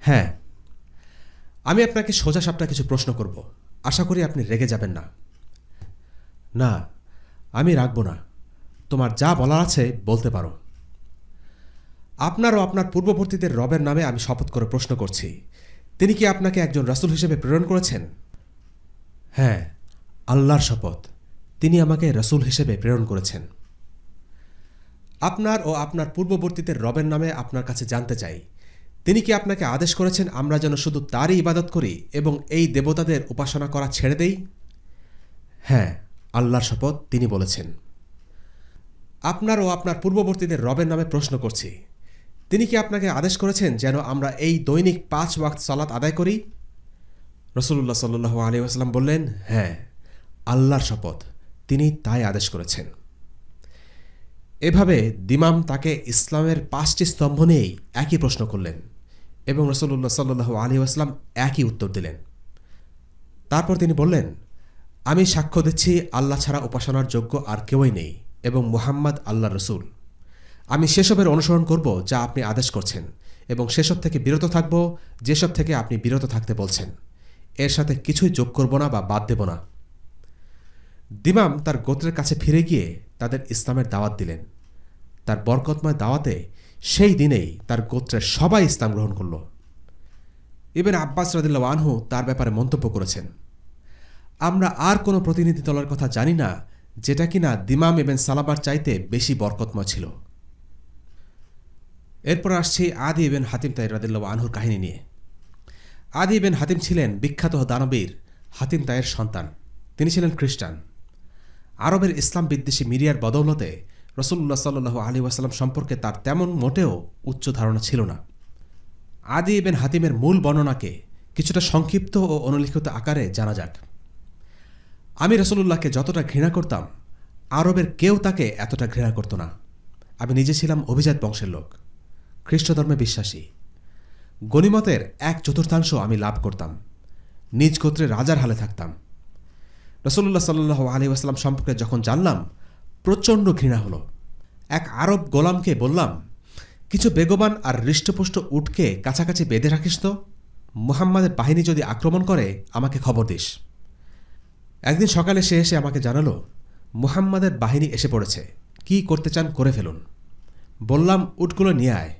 হ্যাঁ। আমি আপনাকে সোজাসাপটা কিছু প্রশ্ন করব, আশা করি আপনি রেগে যাবেন না। না, আমি রাখব না, তোমার যা বলার আছে বলতে পারো। আপনার ও আপনার পূর্ববর্তীদের রবের নামে আমি শপথ করে প্রশ্ন করছি, তিনি কি আপনাকে একজন রাসূল হিসেবে প্রেরণ করেছেন? হ্যাঁ, আল্লাহর শপথ, তিনি আমাকে রাসূল হিসেবে প্রেরণ করেছেন। আপনার ও আপনার পূর্ববর্তীদের রবের নামে আপনার কাছে জানতে চাই, তিনি কি আপনাকে আদেশ করেছেন আমরা যেন শুধু তারই ইবাদত করি এবং এই দেবতাদের উপাসনা করা ছেড়ে দেই? হ্যাঁ, আল্লাহর শপথ, তিনি বলেছেন। আপনার ও আপনার পূর্ববর্তীদের রবের নামে প্রশ্ন করছি, তিনি কি আপনাকে আদেশ করেছেন যেন আমরা এই দৈনিক 5 ওয়াক্ত সালাত আদায় করি? রাসূলুল্লাহ সাল্লাল্লাহু আলাইহি ওয়াসাল্লাম বললেন, হ্যাঁ, আল্লাহর শপথ, তিনি তাই আদেশ করেছেন। এভাবে দিমাম তাকে ইসলামের 5টি স্তম্ভ নিয়েই একই প্রশ্ন করলেন এবং রাসূলুল্লাহ সাল্লাল্লাহু আলাইহি ওয়াসাল্লাম একই উত্তর দিলেন। তারপর তিনি বললেন, আমি সাক্ষ্য দিচ্ছি আল্লাহ ছাড়া উপাসনার যোগ্য আর কেউই নেই এবং মুহাম্মদ আল্লাহর রাসূল। আমি সেসবের অনুসরণ করব যা আপনি আদেশ করছেন এবং সেসব থেকে বিরত থাকব যেসব থেকে আপনি বিরত থাকতে বলছেন। এর সাথে কিছুই যোগ করব না বা বাদ দেব না। দিমাম তার গোত্রের কাছে ফিরে গিয়ে তাদের ইসলামের দাওয়াত দিলেন। তার বরকতময় দাওয়াতে সেই দিনেই তার গোত্রের সবাই ইসলাম গ্রহণ করল। ইবনে আব্বাস রাদিয়াল্লাহু আনহু তার ব্যাপারে মন্তব্য করেছেন, আমরা আর কোনো প্রতিনিধি দলের কথা জানি না যেটা কিনা দিমাম ইবনে সালাবার চাইতে বেশি বরকতময় ছিল। এরপর আসছি আদি ইবনে হাতিম তাই রাদিয়াল্লাহু আনহুর কাহিনী নিয়ে। আদি ইবনে হাতিম ছিলেন বিখ্যাত দানবীর হাতিম তাইয়ের সন্তান। তিনি ছিলেন খ্রিস্টান। আরবের ইসলাম বিদ্বেষী মিডিয়ার বদৌলতে রাসূলুল্লাহ সাল্লাল্লাহু আলাইহি ওয়াসাল্লাম সম্পর্কে তার তেমন মোটেও উচ্চ ধারণা ছিল না। আদি ইবনে হাতিমের মূল বর্ণনাকে কিছুটা সংক্ষিপ্ত ও অনুলিখিত আকারে জানা যাক। আমি রাসূলুল্লাহকে যতটা ঘৃণা করতাম, আরবের কেউ তাকে এতটা ঘৃণা করত না। আমি নিজে ছিলাম অভিজাত বংশের লোক, খ্রিস্ট ধর্মে বিশ্বাসী। গনিমতের 1/4 আমি লাভ করতাম। নিজ গোত্রে রাজার হালে থাকতাম। রাসূলুল্লাহ সাল্লাল্লাহু আলাইহি ওয়াসাল্লাম সম্পর্কে যখন জানলাম, প্রচণ্ড ঘৃণা হলো। এক আরব গোলামকে বললাম, কিছু বেগবান আর হৃষ্টপুষ্ট উটকে কাছাকাছি বেঁধে রাখিস তো, মুহাম্মাদের বাহিনী যদি আক্রমণ করে আমাকে খবর দিস। একদিন সকালে সে এসে আমাকে জানালো, মুহাম্মাদের বাহিনী এসে পড়েছে, কি করতে চান করে ফেলুন। বললাম, উটগুলো নিয়ে আয়।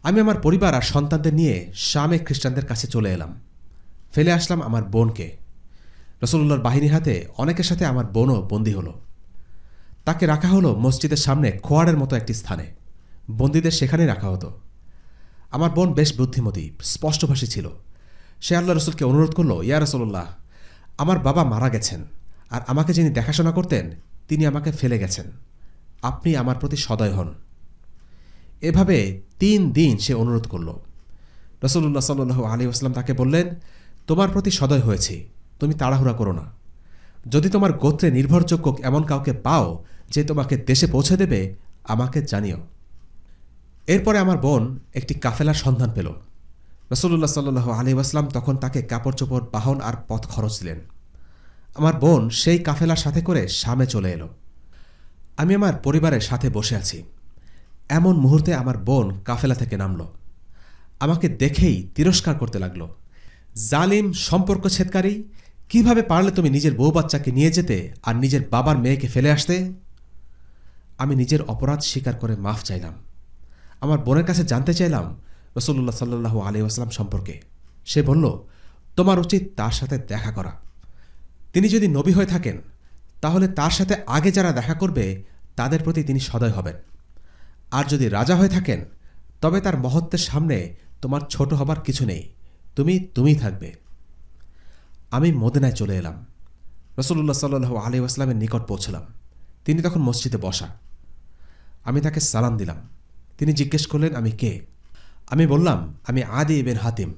আমি আমার পরিবার আর সন্তানদের নিয়ে শামে খ্রিস্টানদের কাছে চলে এলাম। ফেলে আসলাম আমার বোনকে। রাসূলুল্লাহর বাহিনীর হাতে অনেকের সাথে আমার বোনও বন্দী হলো। তাকে রাখা হলো মসজিদের সামনে খোয়াড়ের মতো একটি স্থানে। বন্দীদের সেখানেই রাখা হতো। আমার বোন বেশ বুদ্ধিমতী, স্পষ্টভাষী ছিল। সে আল্লাহ রসুলকে অনুরোধ করল, ইয়া রাসূলুল্লাহ, আমার বাবা মারা গেছেন, আর আমাকে যিনি দেখাশোনা করতেন তিনি আমাকে ফেলে গেছেন। আপনি আমার প্রতি সদয় হন। এভাবে 3 দিন সে অনুরোধ করল। রাসূলুল্লাহ সাল্লাল্লাহু আলাইহি ওয়াসাল্লাম তাকে বললেন, তোমার প্রতি সদয় হয়েছি, তুমি তাড়াহুড়া করো না। যদি তোমার গোত্রে নির্ভরযোগ্য এমন কাউকে পাও যে তোমাকে দেশে পৌঁছে দেবে, আমাকে জানিও। এরপরে আমার বোন একটি কাফেলার সন্ধান পেল। রাসূলুল্লাহ সাল্লাল্লাহু আলাইহি ওয়াসাল্লাম তখন তাকে কাপড় চোপড়, বাহন আর পথ খরচ দিলেন। আমার বোন সেই কাফেলার সাথে করে শামে চলে এলো। আমি আমার পরিবারের সাথে বসে আছি। এমন মুহূর্তে আমার বোন কাফেলা থেকে নামল। আমাকে দেখেই তিরস্কার করতে লাগলো, জালিম, সম্পর্ক ছেদকারী, কিভাবে পারলে তুমি নিজের বউ বাচ্চাকে নিয়ে যেতে আর নিজের বাবার মেয়েকে ফেলে আসতে? আমি নিজের অপরাধ স্বীকার করে মাফ চাইলাম। আমার বোনের কাছে জানতে চাইলাম রাসূলুল্লাহ সাল্লাল্লাহু আলাইহি ওয়াসাল্লাম সম্পর্কে। সে বলল, তোমার উচিত তার সাথে দেখা করা। তিনি যদি নবী হয়ে থাকেন তাহলে তার সাথে আগে যারা দেখা করবে তাদের প্রতি তিনি সদয় হবেন। আর যদি রাজা হয়ে থাকেন তবে তার মহত্বের সামনে তোমার ছোট হবার কিছু নেই, তুমিই থাকবে। আমি মদিনায় চলে এলাম। রাসূলুল্লাহ সাল্লাল্লাহু আলাইহি ওয়াসাল্লামের নিকট পৌঁছলাম। তিনি তখন মসজিদে বসা। আমি তাকে সালাম দিলাম। তিনি জিজ্ঞেস করলেন, আমি কে? আমি বললাম, আমি আদি ইবনে হাতিম।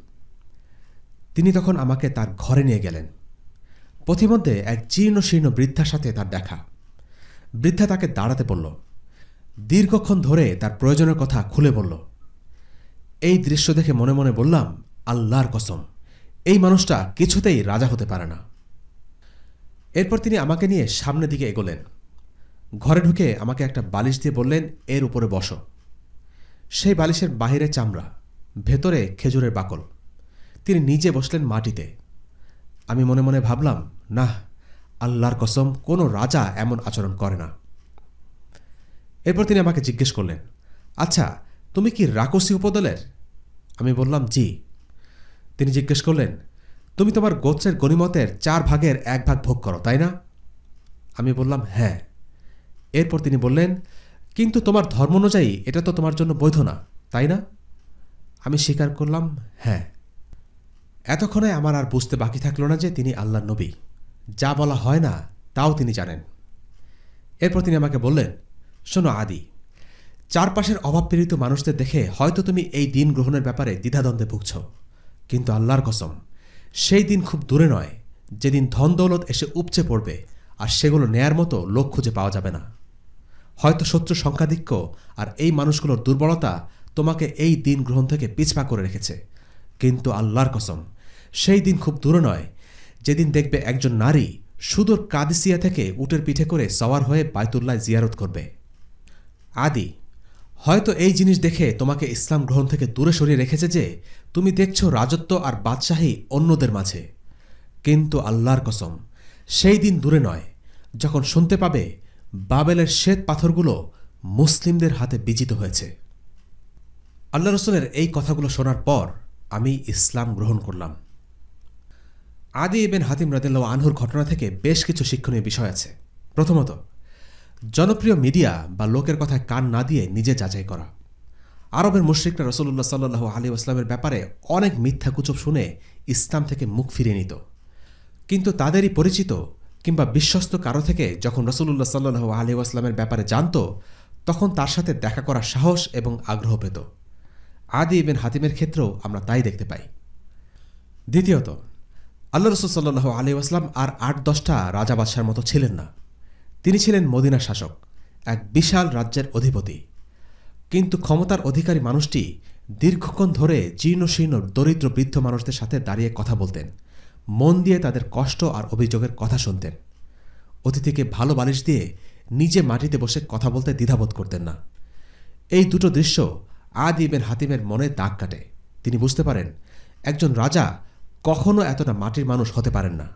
তিনি তখন আমাকে তার ঘরে নিয়ে গেলেন। পথিমধ্যে এক জীর্ণ শীর্ণ বৃদ্ধার সাথে তার দেখা। বৃদ্ধা তাকে দাঁড়াতে বলল। দীর্ঘক্ষণ ধরে তার প্রয়োজনের কথা খুলে বলল। এই দৃশ্য দেখে মনে মনে বললাম, আল্লাহর কসম, এই মানুষটা কিছুতেই রাজা হতে পারে না। এরপর তিনি আমাকে নিয়ে সামনের দিকে এগোলেন। ঘরে ঢুকে আমাকে একটা বালিশ দিয়ে বললেন, এর উপরে বসো। সেই বালিশের বাহিরে চামড়া, ভেতরে খেজুরের বাকল। তিনি নিজে বসলেন মাটিতে। আমি মনে মনে ভাবলাম, না, আল্লাহর কসম, কোনো রাজা এমন আচরণ করে না। এরপর তিনি আমাকে জিজ্ঞেস করলেন, আচ্ছা, তুমি কি রাকসি উপদলের? আমি বললাম, জি। তিনি জিজ্ঞেস করলেন, তুমি তোমার গোত্রের গনিমতের 4 ভাগের 1 ভাগ ভোগ করো, তাই না? আমি বললাম, হ্যাঁ। এরপর তিনি বললেন, কিন্তু তোমার ধর্ম অনুযায়ী এটা তো তোমার জন্য বৈধ না, তাই না? আমি স্বীকার করলাম, হ্যাঁ। এতক্ষণে আমার আর বুঝতে বাকি থাকল না যে তিনি আল্লাহর নবী। যা বলা হয় না তাও তিনি জানেন। এরপর তিনি আমাকে বললেন, শোনো আদি, চারপাশের অভাবপীড়িত মানুষদের দেখে হয়তো তুমি এই দিন গ্রহণের ব্যাপারে দ্বিধাদ্বন্দ্বে ভুগছ, কিন্তু আল্লাহর কসম, সেই দিন খুব দূরে নয় যেদিন ধন দৌলত এসে উপচে পড়বে আর সেগুলো নেয়ার মতো লোক খুঁজে পাওয়া যাবে না। হয়তো শত্রু সংখ্যাধিক্য আর এই মানুষগুলোর দুর্বলতা তোমাকে এই দিন গ্রহণ থেকে পিছপা করে রেখেছে, কিন্তু আল্লাহর কসম, সেই দিন খুব দূরে নয় যেদিন দেখবে একজন নারী সুদূর কাদিসিয়া থেকে উটের পিঠে করে সওয়ার হয়ে বাইতুল্লাহ জিয়ারত করবে। আদি, হয়তো এই জিনিস দেখে তোমাকে ইসলাম গ্রহণ থেকে দূরে সরিয়ে রেখেছে যে তুমি দেখছো রাজত্ব আর বাদশাহী অন্যদের মাঝে, কিন্তু আল্লাহর কসম, সেই দিন দূরে নয় যখন শুনতে পাবে বাবেলের শ্বেত পাথরগুলো মুসলিমদের হাতে বিজিত হয়েছে। আল্লাহ রসুলের এই কথাগুলো শোনার পর আমি ইসলাম গ্রহণ করলাম। আদি ইবনে হাতিম রাদিয়াল্লাহু আনহুর ঘটনা থেকে বেশ কিছু শিক্ষণীয় বিষয় আছে। প্রথমত, জনপ্রিয় মিডিয়া বা লোকের কথায় কান না দিয়ে নিজে যাচাই করা। আরবের মুশরিকরা রাসূলুল্লাহ সাল্লাল্লাহু আলাইহি ওয়াসাল্লামের ব্যাপারে অনেক মিথ্যা গুজব শুনে ইসলাম থেকে মুখ ফিরিয়ে নিত, কিন্তু তাদেরই পরিচিত কিংবা বিশ্বস্ত কারো থেকে যখন রাসূলুল্লাহ সাল্লাল্লাহু আলাইহি ওয়াসাল্লামের ব্যাপারে জানত, তখন তার সাথে দেখা করার সাহস এবং আগ্রহ পেত। আদি ইবনে হাতিমের ক্ষেত্রেও আমরা তাই দেখতে পাই। দ্বিতীয়ত, আল্লাহ রসুল সাল্লাল্লাহু আলাইহি ওয়াসাল্লাম আর 8-10টা রাজা বাদশার মতো ছিলেন না। তিনি ছিলেন মদিনার শাসক, এক বিশাল রাজ্যের অধিপতি। কিন্তু ক্ষমতার অধিকারী মানুষটি দীর্ঘক্ষণ ধরে জীর্ণশীর্ণ দরিদ্র বৃদ্ধ মানুষদের সাথে দাঁড়িয়ে কথা বলতেন, মন দিয়ে তাদের কষ্ট আর অভিযোগের কথা শুনতেন। অতিথিকে ভালো বালিশ দিয়ে নিজে মাটিতে বসে কথা বলতে দ্বিধাবোধ করতেন না। এই দুটো দৃশ্য আদি ইবনে হাতিমের মনে দাগ কাটে। তিনি বুঝতে পারেন একজন রাজা কখনো এতটা মাটির মানুষ হতে পারেন না।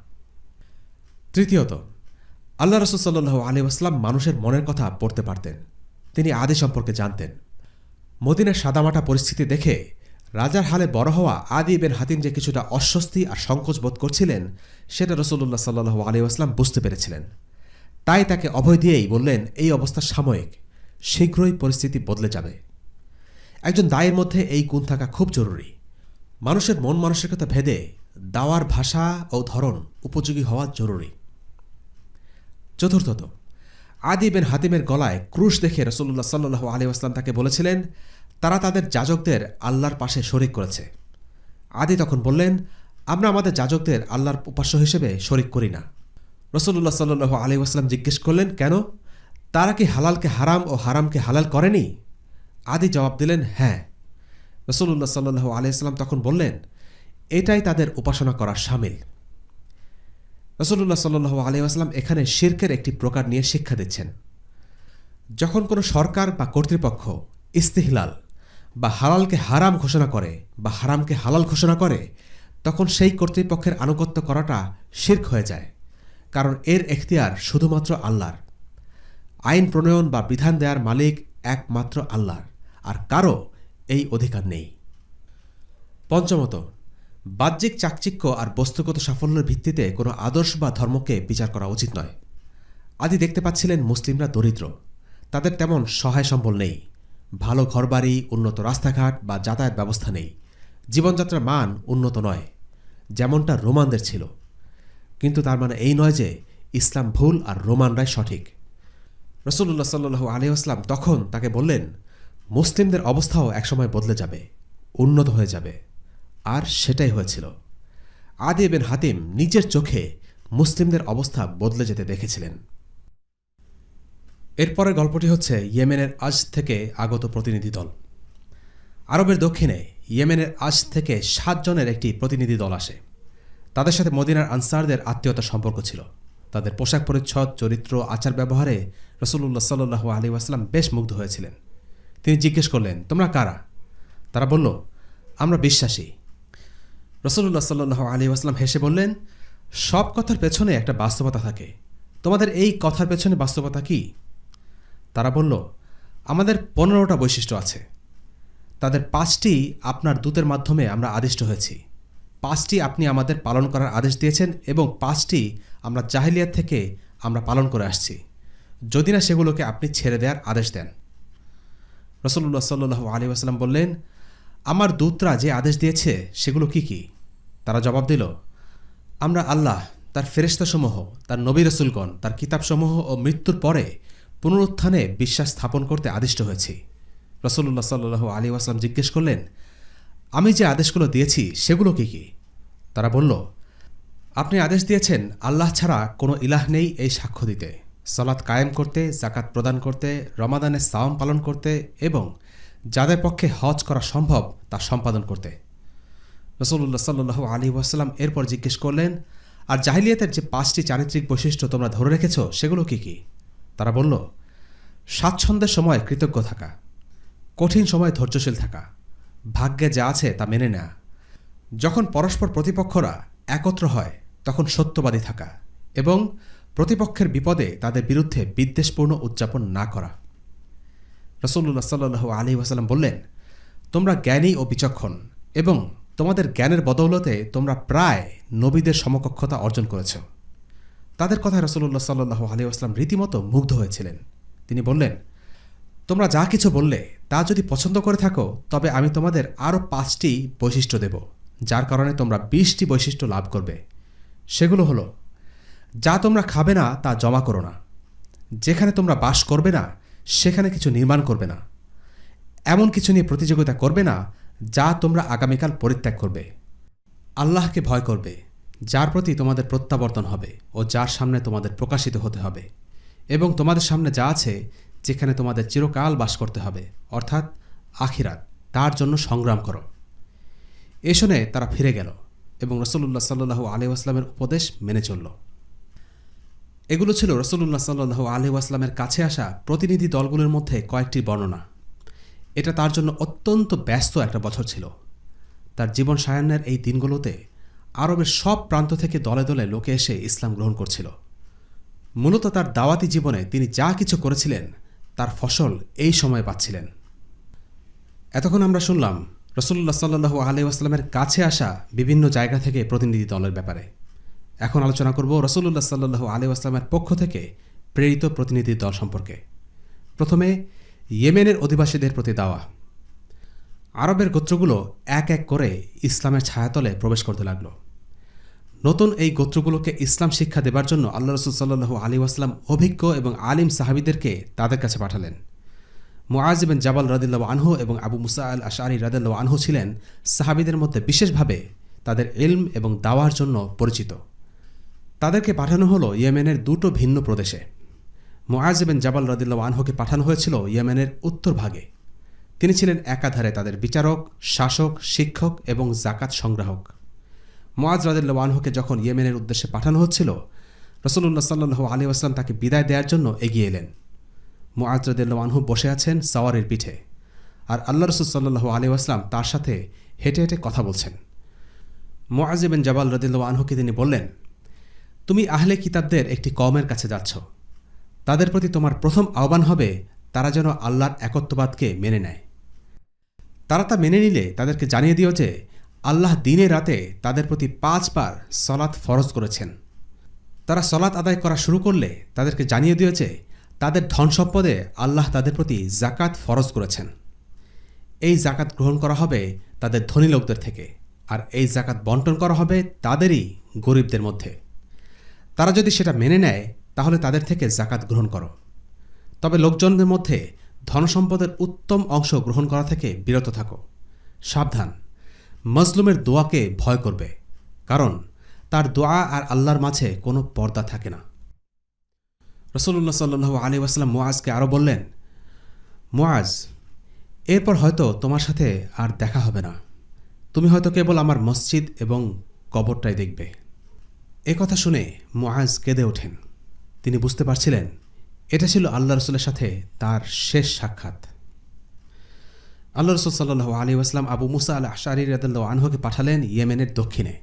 তৃতীয়ত, আল্লাহ রাসূল সাল্লাল্লাহু আলাইহি ওয়াসাল্লাম মানুষের মনের কথা পড়তে পারতেন। তিনি আদি সম্পর্কে জানতেন। মদিনার সাদামাটা পরিস্থিতি দেখে রাজার হালে বড় হওয়া আদি ইবনে হাতিম যে কিছুটা অস্বস্তি আর সংকোচ বোধ করছিলেন, সেটা রাসূলুল্লাহ সাল্লাল্লাহু আলাইহি ওয়াসাল্লাম বুঝতে পেরেছিলেন। তাই তাকে অভয় দিয়েই বললেন, এই অবস্থা সাময়িক, শীঘ্রই পরিস্থিতি বদলে যাবে। একজন দায়ের মধ্যে এই গুণ থাকা খুব জরুরি। মানুষের মন মানসিকতা ভেদে দাওয়ার ভাষা ও ধরন উপযোগী হওয়া জরুরি। চতুর্থত, আদি ইবনে হাতিমের গলায় ক্রুশ দেখে রাসূলুল্লাহ সাল্লাল্লাহু আলাইহি ওয়াসাল্লাম তাকে বলেছিলেন তারা তাদের যাজকদের আল্লাহর পাশে শরিক করেছে। আদি তখন বললেন, আমরা আমাদের যাজকদের আল্লাহর উপাস্য হিসেবে শরিক করি না। রাসূলুল্লাহ সাল্লাল্লাহু আলাইহি ওয়াসাল্লাম জিজ্ঞেস করলেন, কেন? তারা কি হালালকে হারাম ও হারামকে হালাল করেনি? আদি জবাব দিলেন, হ্যাঁ। রাসূলুল্লাহ সাল্লাল্লাহু আলাইহি ওয়াসাল্লাম তখন বললেন, এটাই তাদের উপাসনা করার শামিল। রাসূলুল্লাহ সাল্লাল্লাহু আলাইহি ওয়াসাল্লাম এখানে শিরকের একটি প্রকার নিয়ে শিক্ষা দিচ্ছেন। যখন কোনো সরকার বা কর্তৃপক্ষ ইস্তিহলাল বা হালালকে হারাম ঘোষণা করে বা হারামকে হালাল ঘোষণা করে, তখন সেই কর্তৃপক্ষের আনুগত্য করাটা শিরক হয়ে যায়, কারণ এর এখতিয়ার শুধুমাত্র আল্লাহর। আইন প্রণয়ন বা বিধান দেওয়ার মালিক একমাত্র আল্লাহর, আর কারও এই অধিকার নেই। পঞ্চমত, বাহ্যিক চাকচিক্য আর বস্তুগত সাফল্যের ভিত্তিতে কোনো আদর্শ বা ধর্মকে বিচার করা উচিত নয়। আদি দেখতে পাচ্ছিলেন মুসলিমরা দরিদ্র, তাদের তেমন সহায় সম্বল নেই, ভালো ঘরবাড়ি, উন্নত রাস্তাঘাট বা যাতায়াত ব্যবস্থা নেই। জীবনযাত্রার মান উন্নত নয়, যেমনটা রোমানদের ছিল। কিন্তু তার মানে এই নয় যে ইসলাম ভুল আর রোমানরাই সঠিক। রাসূলুল্লাহ সাল্লাল্লাহু আলাইহি ওয়াসাল্লাম তখন তাকে বললেন, মুসলিমদের অবস্থাও একসময় বদলে যাবে, উন্নত হয়ে যাবে। আর সেটাই হয়েছিল। আদি ইবনে হাতিম নিজের চোখে মুসলিমদের অবস্থা বদলে যেতে দেখেছিলেন। এরপরের গল্পটি হচ্ছে ইয়েমেনের আজ থেকে আগত প্রতিনিধি দল। আরবের দক্ষিণে ইয়েমেনের আজ থেকে 7 জনের একটি প্রতিনিধি দল আসে। তাদের সাথে মদিনার আনসারদের আত্মীয়তার সম্পর্ক ছিল। তাদের পোশাক পরিচ্ছদ, চরিত্র, আচার ব্যবহারে রাসূলুল্লাহ সাল্লাল্লাহু আলাইহি ওয়াসাল্লাম বেশ মুগ্ধ হয়েছিলেন। তিনি জিজ্ঞেস করলেন, তোমরা কারা? তারা বলল, আমরা বিশ্বাসী। রাসূলুল্লাহ সাল্লাল্লাহু আলাইহি ওয়াসাল্লাম হেসে বললেন, সব কথার পেছনে একটা বাস্তবতা থাকে। তোমাদের এই কথার পেছনে বাস্তবতা কি? তারা বলল, আমাদের 15টা বৈশিষ্ট্য আছে। তাদের 5টি আপনার দূতের মাধ্যমে আমরা আদিষ্ট হয়েছি, 5টি আপনি আমাদের পালন করার আদেশ দিয়েছেন এবং 5টি আমরা জাহিলিয়াত থেকে আমরা পালন করে আসছি, যদি না সেগুলোকে আপনি ছেড়ে দেওয়ার আদেশ দেন। রাসূলুল্লাহ সাল্লাল্লাহু আলাইহি ওয়াসাল্লাম বললেন, আমার দূতরা যে আদেশ দিয়েছে সেগুলো কি কি? তারা জবাব দিল, আমরা আল্লাহ, তার ফেরেশতাসমূহ, তার নবী রাসূলগণ, তার কিতাবসমূহ ও মৃত্যুর পরে পুনরুত্থানে বিশ্বাস স্থাপন করতে আদিষ্ট হয়েছি। রাসূলুল্লাহ সাল্লাল্লাহু আলাইহি ওয়াসাল্লাম জিজ্ঞেস করলেন, আমি যে আদেশগুলো দিয়েছি সেগুলো কি কি? তারা বলল, আপনি আদেশ দিয়েছেন আল্লাহ ছাড়া কোনো ইলাহ নেই এই সাক্ষ্য দিতে, সালাত কায়েম করতে, যাকাত প্রদান করতে, রমাদানে সাওম পালন করতে এবং যাদের পক্ষে হজ করা সম্ভব তা সম্পাদন করতে। রাসূলুল্লাহ সাল্লাল্লাহু আলাইহি ওয়াসাল্লাম এরপর জিজ্ঞেস করলেন, আর জাহিলিয়াতের যে 5টি চারিত্রিক বৈশিষ্ট্য তোমরা ধরে রেখেছ সেগুলো কি কি? তারা বলল, স্বাচ্ছন্দ্যের সময় কৃতজ্ঞ থাকা, কঠিন সময় ধৈর্যশীল থাকা, ভাগ্যে যা আছে তা মেনে নেয়া, যখন পরস্পর প্রতিপক্ষরা একত্র হয় তখন সত্যবাদী থাকা এবং প্রতিপক্ষের বিপদে তাদের বিরুদ্ধে বিদ্বেষপূর্ণ উদযাপন না করা। রাসূলুল্লাহ সাল্লাল্লাহু আলাইহি ওয়াসাল্লাম বললেন, তোমরা জ্ঞানী ও বিচক্ষণ এবং তোমাদের জ্ঞানের বদৌলতে তোমরা প্রায় নবীদের সমকক্ষতা অর্জন করেছ। তাদের কথায় রাসূলুল্লাহ সাল্লাল্লাহু আলাইহি ওয়াসাল্লাম রীতিমতো মুগ্ধ হয়েছিলেন। তিনি বললেন, তোমরা যা কিছু বললে তা যদি পছন্দ করে থাকো তবে আমি তোমাদের আরও 5টি বৈশিষ্ট্য দেব, যার কারণে তোমরা 20টি বৈশিষ্ট্য লাভ করবে। সেগুলো হলো, যা তোমরা খাবে না তা জমা করো না, যেখানে তোমরা বাস করবে না সেখানে কিছু নির্মাণ করবে না, এমন কিছু নিয়ে প্রতিযোগিতা করবে না যা তোমরা আগামীকাল পরিত্যাগ করবে, আল্লাহকে ভয় করবে যার প্রতি তোমাদের প্রত্যাবর্তন হবে ও যার সামনে তোমাদের প্রকাশিত হতে হবে, এবং তোমাদের সামনে যা আছে যেখানে তোমাদের চিরকাল বাস করতে হবে অর্থাৎ আখিরাত, তার জন্য সংগ্রাম করো। এ শুনে তারা ফিরে গেল এবং রাসূলুল্লাহ সাল্লাল্লাহু আলাইহি ওয়াসাল্লামের উপদেশ মেনে চলল। এগুলো ছিল রাসূলুল্লাহ সাল্লাল্লাহু আলাইহি ওয়াসাল্লামের কাছে আসা প্রতিনিধি দলগুলোর মধ্যে কয়েকটি বর্ণনা। এটা তার জন্য অত্যন্ত ব্যস্ত একটা বছর ছিল। তার জীবন সায়ান্নের এই দিনগুলোতে আরবের সব প্রান্ত থেকে দলে দলে লোকে এসে ইসলাম গ্রহণ করছিল। মূলত তার দাওয়াতি জীবনে তিনি যা কিছু করেছিলেন তার ফসল এই সময়ে পাচ্ছিলেন। এতক্ষণ আমরা শুনলাম রাসূলুল্লাহ সাল্লাল্লাহু আলাইহি ওয়াসাল্লামের কাছে আসা বিভিন্ন জায়গা থেকে প্রতিনিধি দলের ব্যাপারে। এখন আলোচনা করব রাসূলুল্লাহ সাল্লাল্লাহু আলাইহি ওয়াসাল্লামের পক্ষ থেকে প্রেরিত প্রতিনিধি দল সম্পর্কে। প্রথমে ইয়েমেনের অধিবাসীদের প্রতি দাওয়া। আরবের গোত্রগুলো এক এক করে ইসলামের ছায়াতলে প্রবেশ করতে লাগল। নতুন এই গোত্রগুলোকে ইসলাম শিক্ষা দেবার জন্য আল্লাহ রাসূল সাল্লাল্লাহু আলাইহি ওয়াসাল্লাম অভিজ্ঞ এবং আলিম সাহাবীদেরকে তাদের কাছে পাঠালেন। মুআয ইবনে জাবাল রাদিয়াল্লাহু আনহু এবং আবু মুসা আল আশআরী রাদিয়াল্লাহু আনহু ছিলেন সাহাবীদের মধ্যে বিশেষভাবে তাদের ইলম এবং দাওয়ার জন্য পরিচিত। তাদেরকে পাঠানো হলো ইয়েমেনের 2টো ভিন্ন প্রদেশে। মুআয ইবনে জাবাল রাদিয়াল্লাহু আনহুকে পাঠানো হয়েছিল ইয়েমেনের উত্তর ভাগে। তিনি ছিলেন একাধারে তাদের বিচারক, শাসক, শিক্ষক এবং যাকাত সংগ্রাহক। মুআয রাদিয়াল্লাহু আনহুকে যখন ইয়েমেনের উদ্দেশ্যে পাঠানো হচ্ছিল, রাসূলুল্লাহ সাল্লাল্লাহু আলাইহি ওয়াসাল্লাম তাকে বিদায় দেওয়ার জন্য এগিয়ে এলেন। মুআয রাদিয়াল্লাহু আনহু বসে আছেন সাওয়ারের পিঠে, আর আল্লাহ রাসূল সাল্লাল্লাহু আলাইহি ওয়াসাল্লাম তার সাথে হেঁটে হেঁটে কথা বলছেন। মুআয ইবনে জাবাল রাদিয়াল্লাহু আনহুকে তিনি বললেন, তুমি আহলে কিতাবদের একটি কওমের কাছে যাচ্ছ। তাদের প্রতি তোমার প্রথম আহ্বান হবে তারা যেন আল্লাহর একত্ববাদকে মেনে নেয়। তারা তা মেনে নিলে তাদেরকে জানিয়ে দিও যে আল্লাহ দিনে রাতে তাদের প্রতি 5 বার সলাত ফরজ করেছেন। তারা সলাত আদায় করা শুরু করলে তাদেরকে জানিয়ে দিও যে তাদের ধন সম্পদে আল্লাহ তাদের প্রতি যাকাত ফরজ করেছেন। এই জাকাত গ্রহণ করা হবে তাদের ধনী লোকদের থেকে, আর এই জাকাত বন্টন করা হবে তাদেরই গরিবদের মধ্যে। তারা যদি সেটা মেনে নেয় তাহলে তাদের থেকে জাকাত গ্রহণ করো। তবে লোকজনদের মধ্যে ধনসম্পদের উত্তম অংশ গ্রহণ করা থেকে বিরত থাকো। সাবধান, মজলুমের দোয়াকে ভয় করবে, কারণ তার দোয়া আর আল্লাহর মাঝে কোনো পর্দা থাকে না। রাসূলুল্লাহ সাল্লাল্লাহু আলাইহি ওয়াসাল্লাম মুআজকে আরও বললেন, মুআজ, এরপর হয়তো তোমার সাথে আর দেখা হবে না। তুমি হয়তো কেবল আমার মসজিদ এবং কবরটাই দেখবে। এ কথা শুনে মুআজ কেঁদে ওঠেন। তিনি বুঝতে পারছিলেন এটা ছিল আল্লাহ রসুলের সাথে তার শেষ সাক্ষাৎ। আল্লাহ রসুল সাল্লাল্লাহু আলাইহি ওয়াসাল্লাম আবু মুসা আল আশআরী রাদিয়াল্লাহু আনহুকে পাঠালেন ইয়েমেনের দক্ষিণে।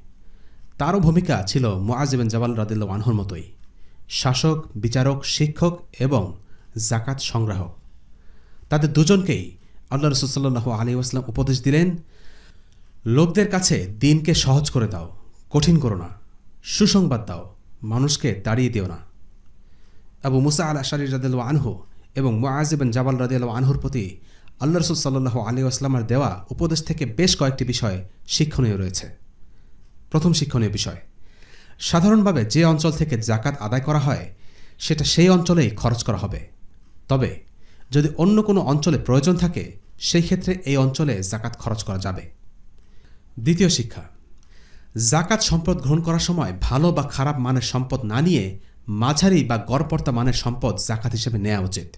তারও ভূমিকা ছিল মুআজ ইবনে জাবাল রাদিয়াল্লাহু আনহুর মতোই, শাসক, বিচারক, শিক্ষক এবং জাকাত সংগ্রাহক। তাদের দুজনকেই আল্লাহ রসুল সাল্লাল্লাহু আলাইহি ওয়াসাল্লাম উপদেশ দিলেন, লোকদের কাছে দিনকে সহজ করে দাও, কঠিন করো না। সুসংবাদ দাও, মানুষকে দাঁড়িয়ে দিও না। আবু মুসা আল আশআরী রাদিয়াল্লাহু আনহু এবং মুআজ ইবনে জাবাল রাদিয়াল্লাহু আনহুর প্রতি আল্লাহ রসুল সাল্লাল্লাহু আলাইহি ওয়াসাল্লামের দেওয়া উপদেশ থেকে বেশ কয়েকটি বিষয় শিক্ষণীয় রয়েছে। প্রথম শিক্ষণীয় বিষয়, সাধারণভাবে যে অঞ্চল থেকে জাকাত আদায় করা হয় সেটা সেই অঞ্চলেই খরচ করা হবে। তবে যদি অন্য কোনো অঞ্চলে প্রয়োজন থাকে সেই ক্ষেত্রে এই অঞ্চলে জাকাত খরচ করা যাবে। দ্বিতীয় শিক্ষা, জাকাত সম্পদ গ্রহণ করার সময় ভালো বা খারাপ মানের সম্পদ না নিয়ে মাঝারি বা গড়পড়তা মানের সম্পদ জাকাত হিসেবে নেওয়া উচিত।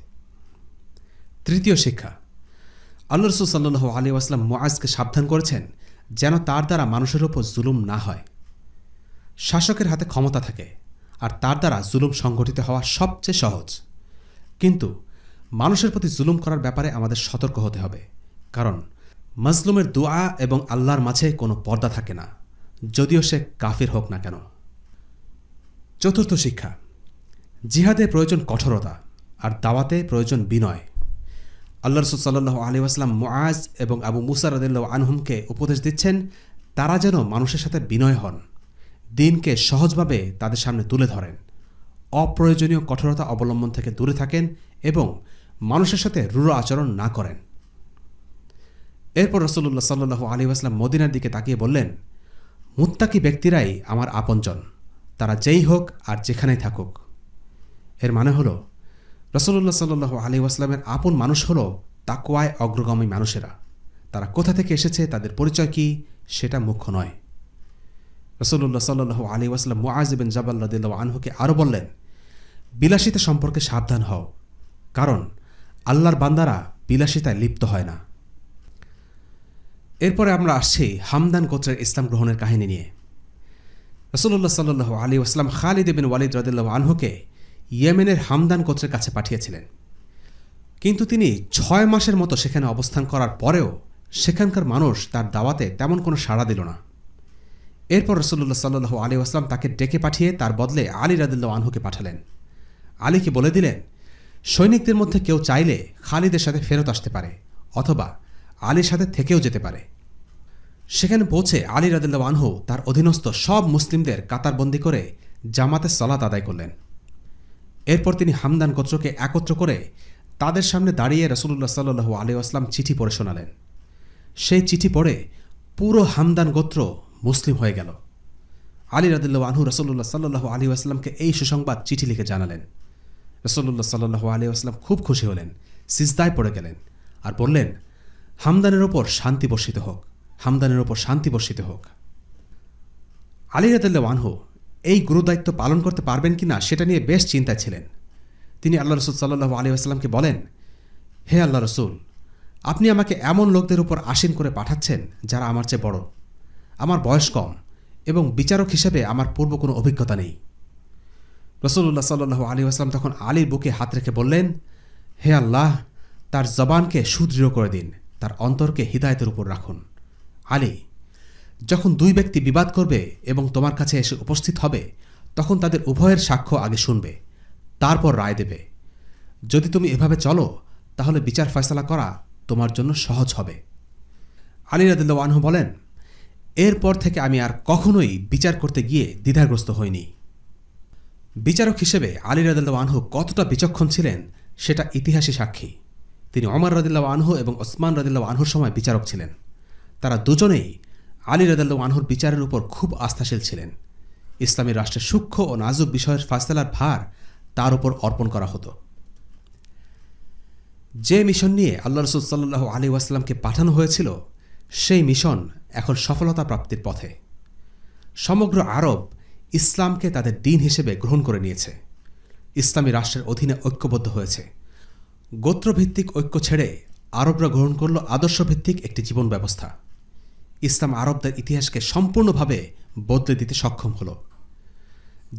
তৃতীয় শিক্ষা, আল্লাহ রসুল সাল্লাল্লাহু আলাইহি ওয়াসাল্লাম মুআজকে সাবধান করেছেন যেন তার দ্বারা মানুষের ওপর জুলুম না হয়। শাসকের হাতে ক্ষমতা থাকে আর তার দ্বারা জুলুম সংগঠিত হওয়া সবচেয়ে সহজ, কিন্তু মানুষের প্রতি জুলুম করার ব্যাপারে আমাদের সতর্ক হতে হবে, কারণ মজলুমের দোয়া এবং আল্লাহর মাঝে কোনো পর্দা থাকে না, যদিও সে কাফির হোক না কেন। চতুর্থ শিক্ষা, জিহাদে প্রয়োজন কঠোরতা আর দাওয়াতে প্রয়োজন বিনয়। আল্লাহ রসুল সাল্লাল্লাহু আলাইহি ওয়াসাল্লাম মুআজ এবং আবু মুসা রাদিয়াল্লাহু আনহুমকে উপদেশ দিচ্ছেন তারা যেন মানুষের সাথে বিনয় হন, দিনকে সহজভাবে তাদের সামনে তুলে ধরেন, অপ্রয়োজনীয় কঠোরতা অবলম্বন থেকে দূরে থাকেন এবং মানুষের সাথে রূঢ় আচরণ না করেন। এরপর রাসূলুল্লাহ সাল্লাল্লাহু আলাইহি ওয়াসাল্লাম মদিনার দিকে তাকিয়ে বললেন, মুত্তাকি ব্যক্তিরাই আমার আপনজন, তারা যেই হোক আর যেখানেই থাকুক। এর মানে হলো রাসূলুল্লাহ সাল্লাল্লাহু আলাইহি ওয়াসাল্লামের আপন মানুষ হলো তাকওয়ায় অগ্রগামী মানুষেরা। তারা কোথা থেকে এসেছে, তাদের পরিচয় কি, সেটা মুখ্য নয়। রাসূলুল্লাহ সাল্লাল্লাহু আলাইহি ওয়াসাল্লাম মুআজ ইবনে জাবাল রাদিয়াল্লাহু আনহুকে আরও বললেন, বিলাসিতা সম্পর্কে সাবধান হও, কারণ আল্লাহর বান্দারা বিলাসিতায় লিপ্ত হয় না। এরপরে আমরা আসছি হামদান গোত্রের ইসলাম গ্রহণের কাহিনী নিয়ে। রাসূলুল্লাহ সাল্লাল্লাহু আলাইহি ওয়াসাল্লাম খালিদ ইবনে ওয়ালিদ রাদিয়াল্লাহু আনহুকে ইয়েমেনের হামদান গোত্রের কাছে পাঠিয়েছিলেন, কিন্তু তিনি 6 মাসের মতো সেখানে অবস্থান করার পরেও সেখানকার মানুষ তার দাওয়াতে তেমন কোনো সাড়া দিল না। এরপর রাসূলুল্লাহ সাল্লাল্লাহু আলাইহি ওয়াসাল্লাম তাকে ডেকে পাঠিয়ে তার বদলে আলী রাদিয়াল্লাহু আনহুকে পাঠালেন। আলীকে বলে দিলেন, সৈনিকদের মধ্যে কেউ চাইলে খালিদের সাথে ফেরত আসতে পারে অথবা আলীর সাথে থেকেও যেতে পারে। সেখানে পৌঁছে আলী রাদিয়াল্লাহু আনহু তার অধীনস্থ সব মুসলিমদের কাতারবন্দি করে জামাতে সালাত আদায় করলেন। এরপর তিনি হামদান গোত্রকে একত্র করে তাদের সামনে দাঁড়িয়ে রাসূলুল্লাহ সাল্লাল্লাহু আলাইহি ওয়াসাল্লাম চিঠি পড়ে শোনালেন। সেই চিঠি পড়ে পুরো হামদান গোত্র মুসলিম হয়ে গেল। আলী রাদিয়াল্লাহু আনহু রাসূলুল্লাহ সাল্লাল্লাহু আলাইহি ওয়াসাল্লামকে এই সুসংবাদ চিঠি লিখে জানালেন। রাসূলুল্লাহ সাল্লাল্লাহু আলাইহি ওয়াসাল্লাম খুব খুশি হলেন, সিজদায় পড়ে গেলেন আর বললেন, হামদানের ওপর শান্তি বর্ষিত হোক, হামদানের ওপর শান্তি বর্ষিত হোক। আলী রাদিয়াল্লাহু আনহু এই গুরুদায়িত্ব পালন করতে পারবেন কিনা সেটা নিয়ে বেশ চিন্তায় ছিলেন। তিনি আল্লাহ রসুল সাল্লাল্লাহু আলাইহি ওয়াসাল্লামকে বলেন, হে আল্লাহ রসুল, আপনি আমাকে এমন লোকদের উপর আসীন করে পাঠাচ্ছেন যারা আমার চেয়ে বড়, আমার বয়স কম এবং বিচারক হিসেবে আমার পূর্ব কোনো অভিজ্ঞতা নেই। রাসূলুল্লাহ সাল্লাল্লাহু আলাইহি ওয়াসাল্লাম তখন আলীর বুকে হাত রেখে বললেন, হে আল্লাহ, তার জবানকে সুদৃঢ় করে দিন, তার অন্তরকে হিদায়তের উপর রাখুন। আলী, যখন 2 ব্যক্তি বিবাদ করবে এবং তোমার কাছে এসে উপস্থিত হবে তখন তাদের উভয়ের সাক্ষ্য আগে শুনবে, তারপর রায় দেবে। যদি তুমি এভাবে চলো তাহলে বিচার ফয়সালা করা তোমার জন্য সহজ হবে। আলী রাদিয়াল্লাহু আনহু বলেন, এরপর থেকে আমি আর কখনোই বিচার করতে গিয়ে দ্বিধাগ্রস্ত হইনি। বিচারক হিসেবে আলী রাদিয়াল্লাহু আনহু কতটা বিচক্ষণ ছিলেন সেটা ইতিহাসই সাক্ষী। তিনি ওমর রাদিয়াল্লাহু আনহু এবং ওসমান রাদিয়াল্লাহু আনহুর সময় বিচারক ছিলেন। তারা দুজনেই আলী রাদিয়াল্লাহু আনহুর বিচারের উপর খুব আস্থাশীল ছিলেন। ইসলামী রাষ্ট্রের সূক্ষ্ম ও নাজুক বিষয়ের ফায়সালার ভার তার উপর অর্পণ করা হতো। যে মিশন নিয়ে আল্লাহ রাসূল সাল্লাল্লাহু আলাইহি ওয়াসাল্লামকে পাঠানো হয়েছিল, সেই মিশন এখন সফলতা প্রাপ্তির পথে। সমগ্র আরব ইসলামকে তাদের দ্বীন হিসেবে গ্রহণ করে নিয়েছে, ইসলামী রাষ্ট্রের অধীনে ঐক্যবদ্ধ হয়েছে। গোত্রভিত্তিক ঐক্য ছেড়ে আরবরা গ্রহণ করল আদর্শভিত্তিক একটি জীবন ব্যবস্থা। ইসলাম আরবদের ইতিহাসকে সম্পূর্ণভাবে বদলে দিতে সক্ষম হল।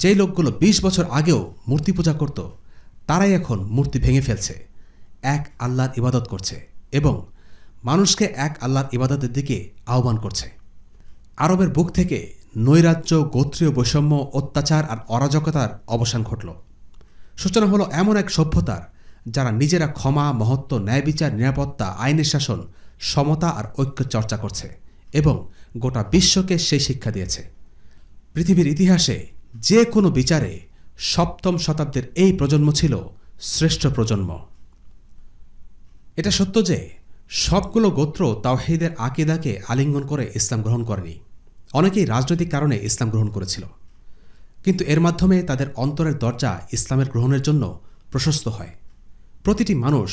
যেই লোকগুলো ২০ বছর আগেও মূর্তি পূজা করত, তারাই এখন মূর্তি ভেঙে ফেলছে, এক আল্লাহর ইবাদত করছে এবং মানুষকে এক আল্লাহর ইবাদতের দিকে আহ্বান করছে। আরবের বুক থেকে নৈরাজ্য, গোত্রীয় বৈষম্য, অত্যাচার আর অরাজকতার অবসান ঘটল। সূচনা হলো এমন এক সভ্যতার, যারা নিজেরা ক্ষমা, মহত্ব, ন্যায় বিচার, নিরাপত্তা, আইনের শাসন, সমতা আর ঐক্য চর্চা করছে এবং গোটা বিশ্বকে সেই শিক্ষা দিয়েছে। পৃথিবীর ইতিহাসে যে কোনো বিচারে ৭ম শতাব্দীর এই প্রজন্ম ছিল শ্রেষ্ঠ প্রজন্ম। এটা সত্য যে সবগুলো গোত্র তাওহীদের আকীদাকে আলিঙ্গন করে ইসলাম গ্রহণ করেনি। অনেকেই রাজনৈতিক কারণে ইসলাম গ্রহণ করেছিল, কিন্তু এর মাধ্যমে তাদের অন্তরের দরজা ইসলামের গ্রহণের জন্য প্রশস্ত হয়। প্রতিটি মানুষ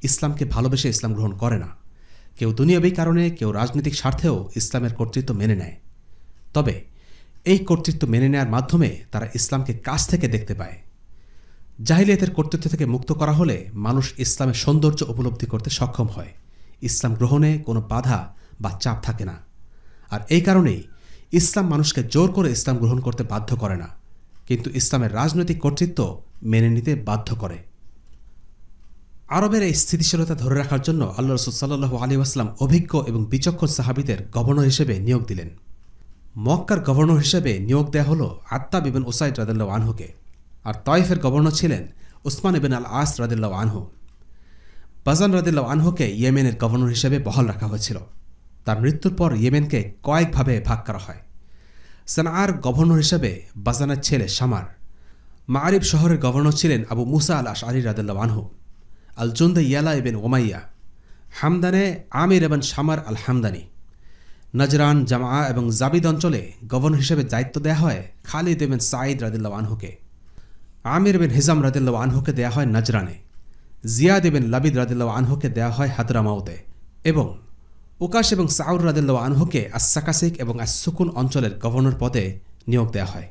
ইসলামকে ভালোবেসে ইসলাম গ্রহণ করে না। কেউ দুনিয়াবী কারণে, কেউ রাজনৈতিক স্বার্থেও ইসলামের কর্তৃত্ব মেনে নেয়। তবে এই কর্তৃত্ব মেনে নেওয়ার মাধ্যমে তারা ইসলামকে কাছ থেকে দেখতে পায়। জাহিলিয়াতের কর্তৃত্ব থেকে মুক্ত করা হলে মানুষ ইসলামের সৌন্দর্য উপলব্ধি করতে সক্ষম হয়। ইসলাম গ্রহণে কোনো বাধা বা চাপ থাকে না। আর এই কারণেই ইসলাম মানুষকে জোর করে ইসলাম গ্রহণ করতে বাধ্য করে না, কিন্তু ইসলামের রাজনৈতিক কর্তৃত্ব মেনে নিতে বাধ্য করে। আরবের এই স্থিতিশীলতা ধরে রাখার জন্য আল্লাহ রাসূল সাল্লাল্লাহু আলাইহি ওয়াসাল্লাম অভিজ্ঞ এবং বিচক্ষণ সাহাবীদের গভর্নর হিসেবে নিয়োগ দিলেন। মক্কার গভর্নর হিসেবে নিয়োগ দেয়া হল আত্তাব ইবন উসাইদ রাদিয়াল্লাহু আনহুকে, আর তায়েফের গভর্নর ছিলেন উসমান ইবন আল আস রাদিয়াল্লাহু আনহু। বাজান রাদিয়াল্লাহু আনহুকে ইয়েমেনের গভর্নর হিসেবে বহাল রাখা হয়েছিল। তার মৃত্যুর পর ইয়েমেনকে কয়েকভাবে ভাগ করা হয়। সানআর গভর্নর হিসেবে বাজানের ছেলে শামার, মাআরিব শহরের গভর্নর ছিলেন আবু মুসা আল আশআরী রাদিয়াল্লাহু আনহু, আল জুন্দে ইয়ালা ইবেন ওমাইয়া, হামদানে আমির এবং শামার আল হামদানি। নজরান, জামা এবং জাবিদ অঞ্চলে গভর্নর হিসেবে দায়িত্ব দেয়া হয় খালিদ ইবেন সাঈদ রাদিয়াল্লাহু আনহুকে। আমির বিন হিজাম রাদিয়াল্লাহু আনহুকে দেয়া হয় নজরানে, জিয়াদ ইবেন লাবিদ রাদিয়াল্লাহু আনহুকে দেয়া হয় হাদরামাউতে এবং উকাশ এবং সাউর রাদিয়াল্লাহু আনহুকে আস-সাকাসিক এবং আস-সুকুন অঞ্চলের গভর্নর পদে নিয়োগ দেয়া হয়।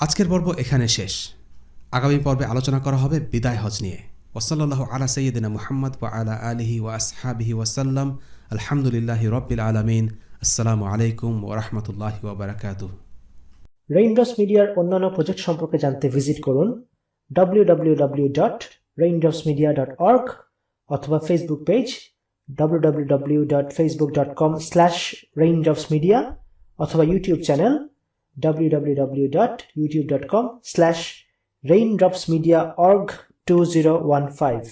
আজকের পর্ব এখানে শেষ। আগামী পর্বে আলোচনা করা হবে বিদায় হজ নিয়ে। ওয়াসাল্লাল্লাহু আলা সাইয়্যিদিনা মুহাম্মদ ওয়া আলা আলিহি ওয়া আসহাবিহি ওয়াসাল্লাম। আলহামদুলিল্লাহি রাব্বিল আলামিন। আসসালামু আলাইকুম ওয়া রাহমাতুল্লাহি ওয়া বারাকাতুহু। রেইনড্রপস মিডিয়ার অন্যান্য প্রজেক্ট সম্পর্কে জানতে ভিজিট করুন www.raindropsmedia.org অথবা ফেসবুক পেজ www.facebook.com/raindropsmedia অথবা ইউটিউব চ্যানেল www.youtube.com/raindropsmediaorg2015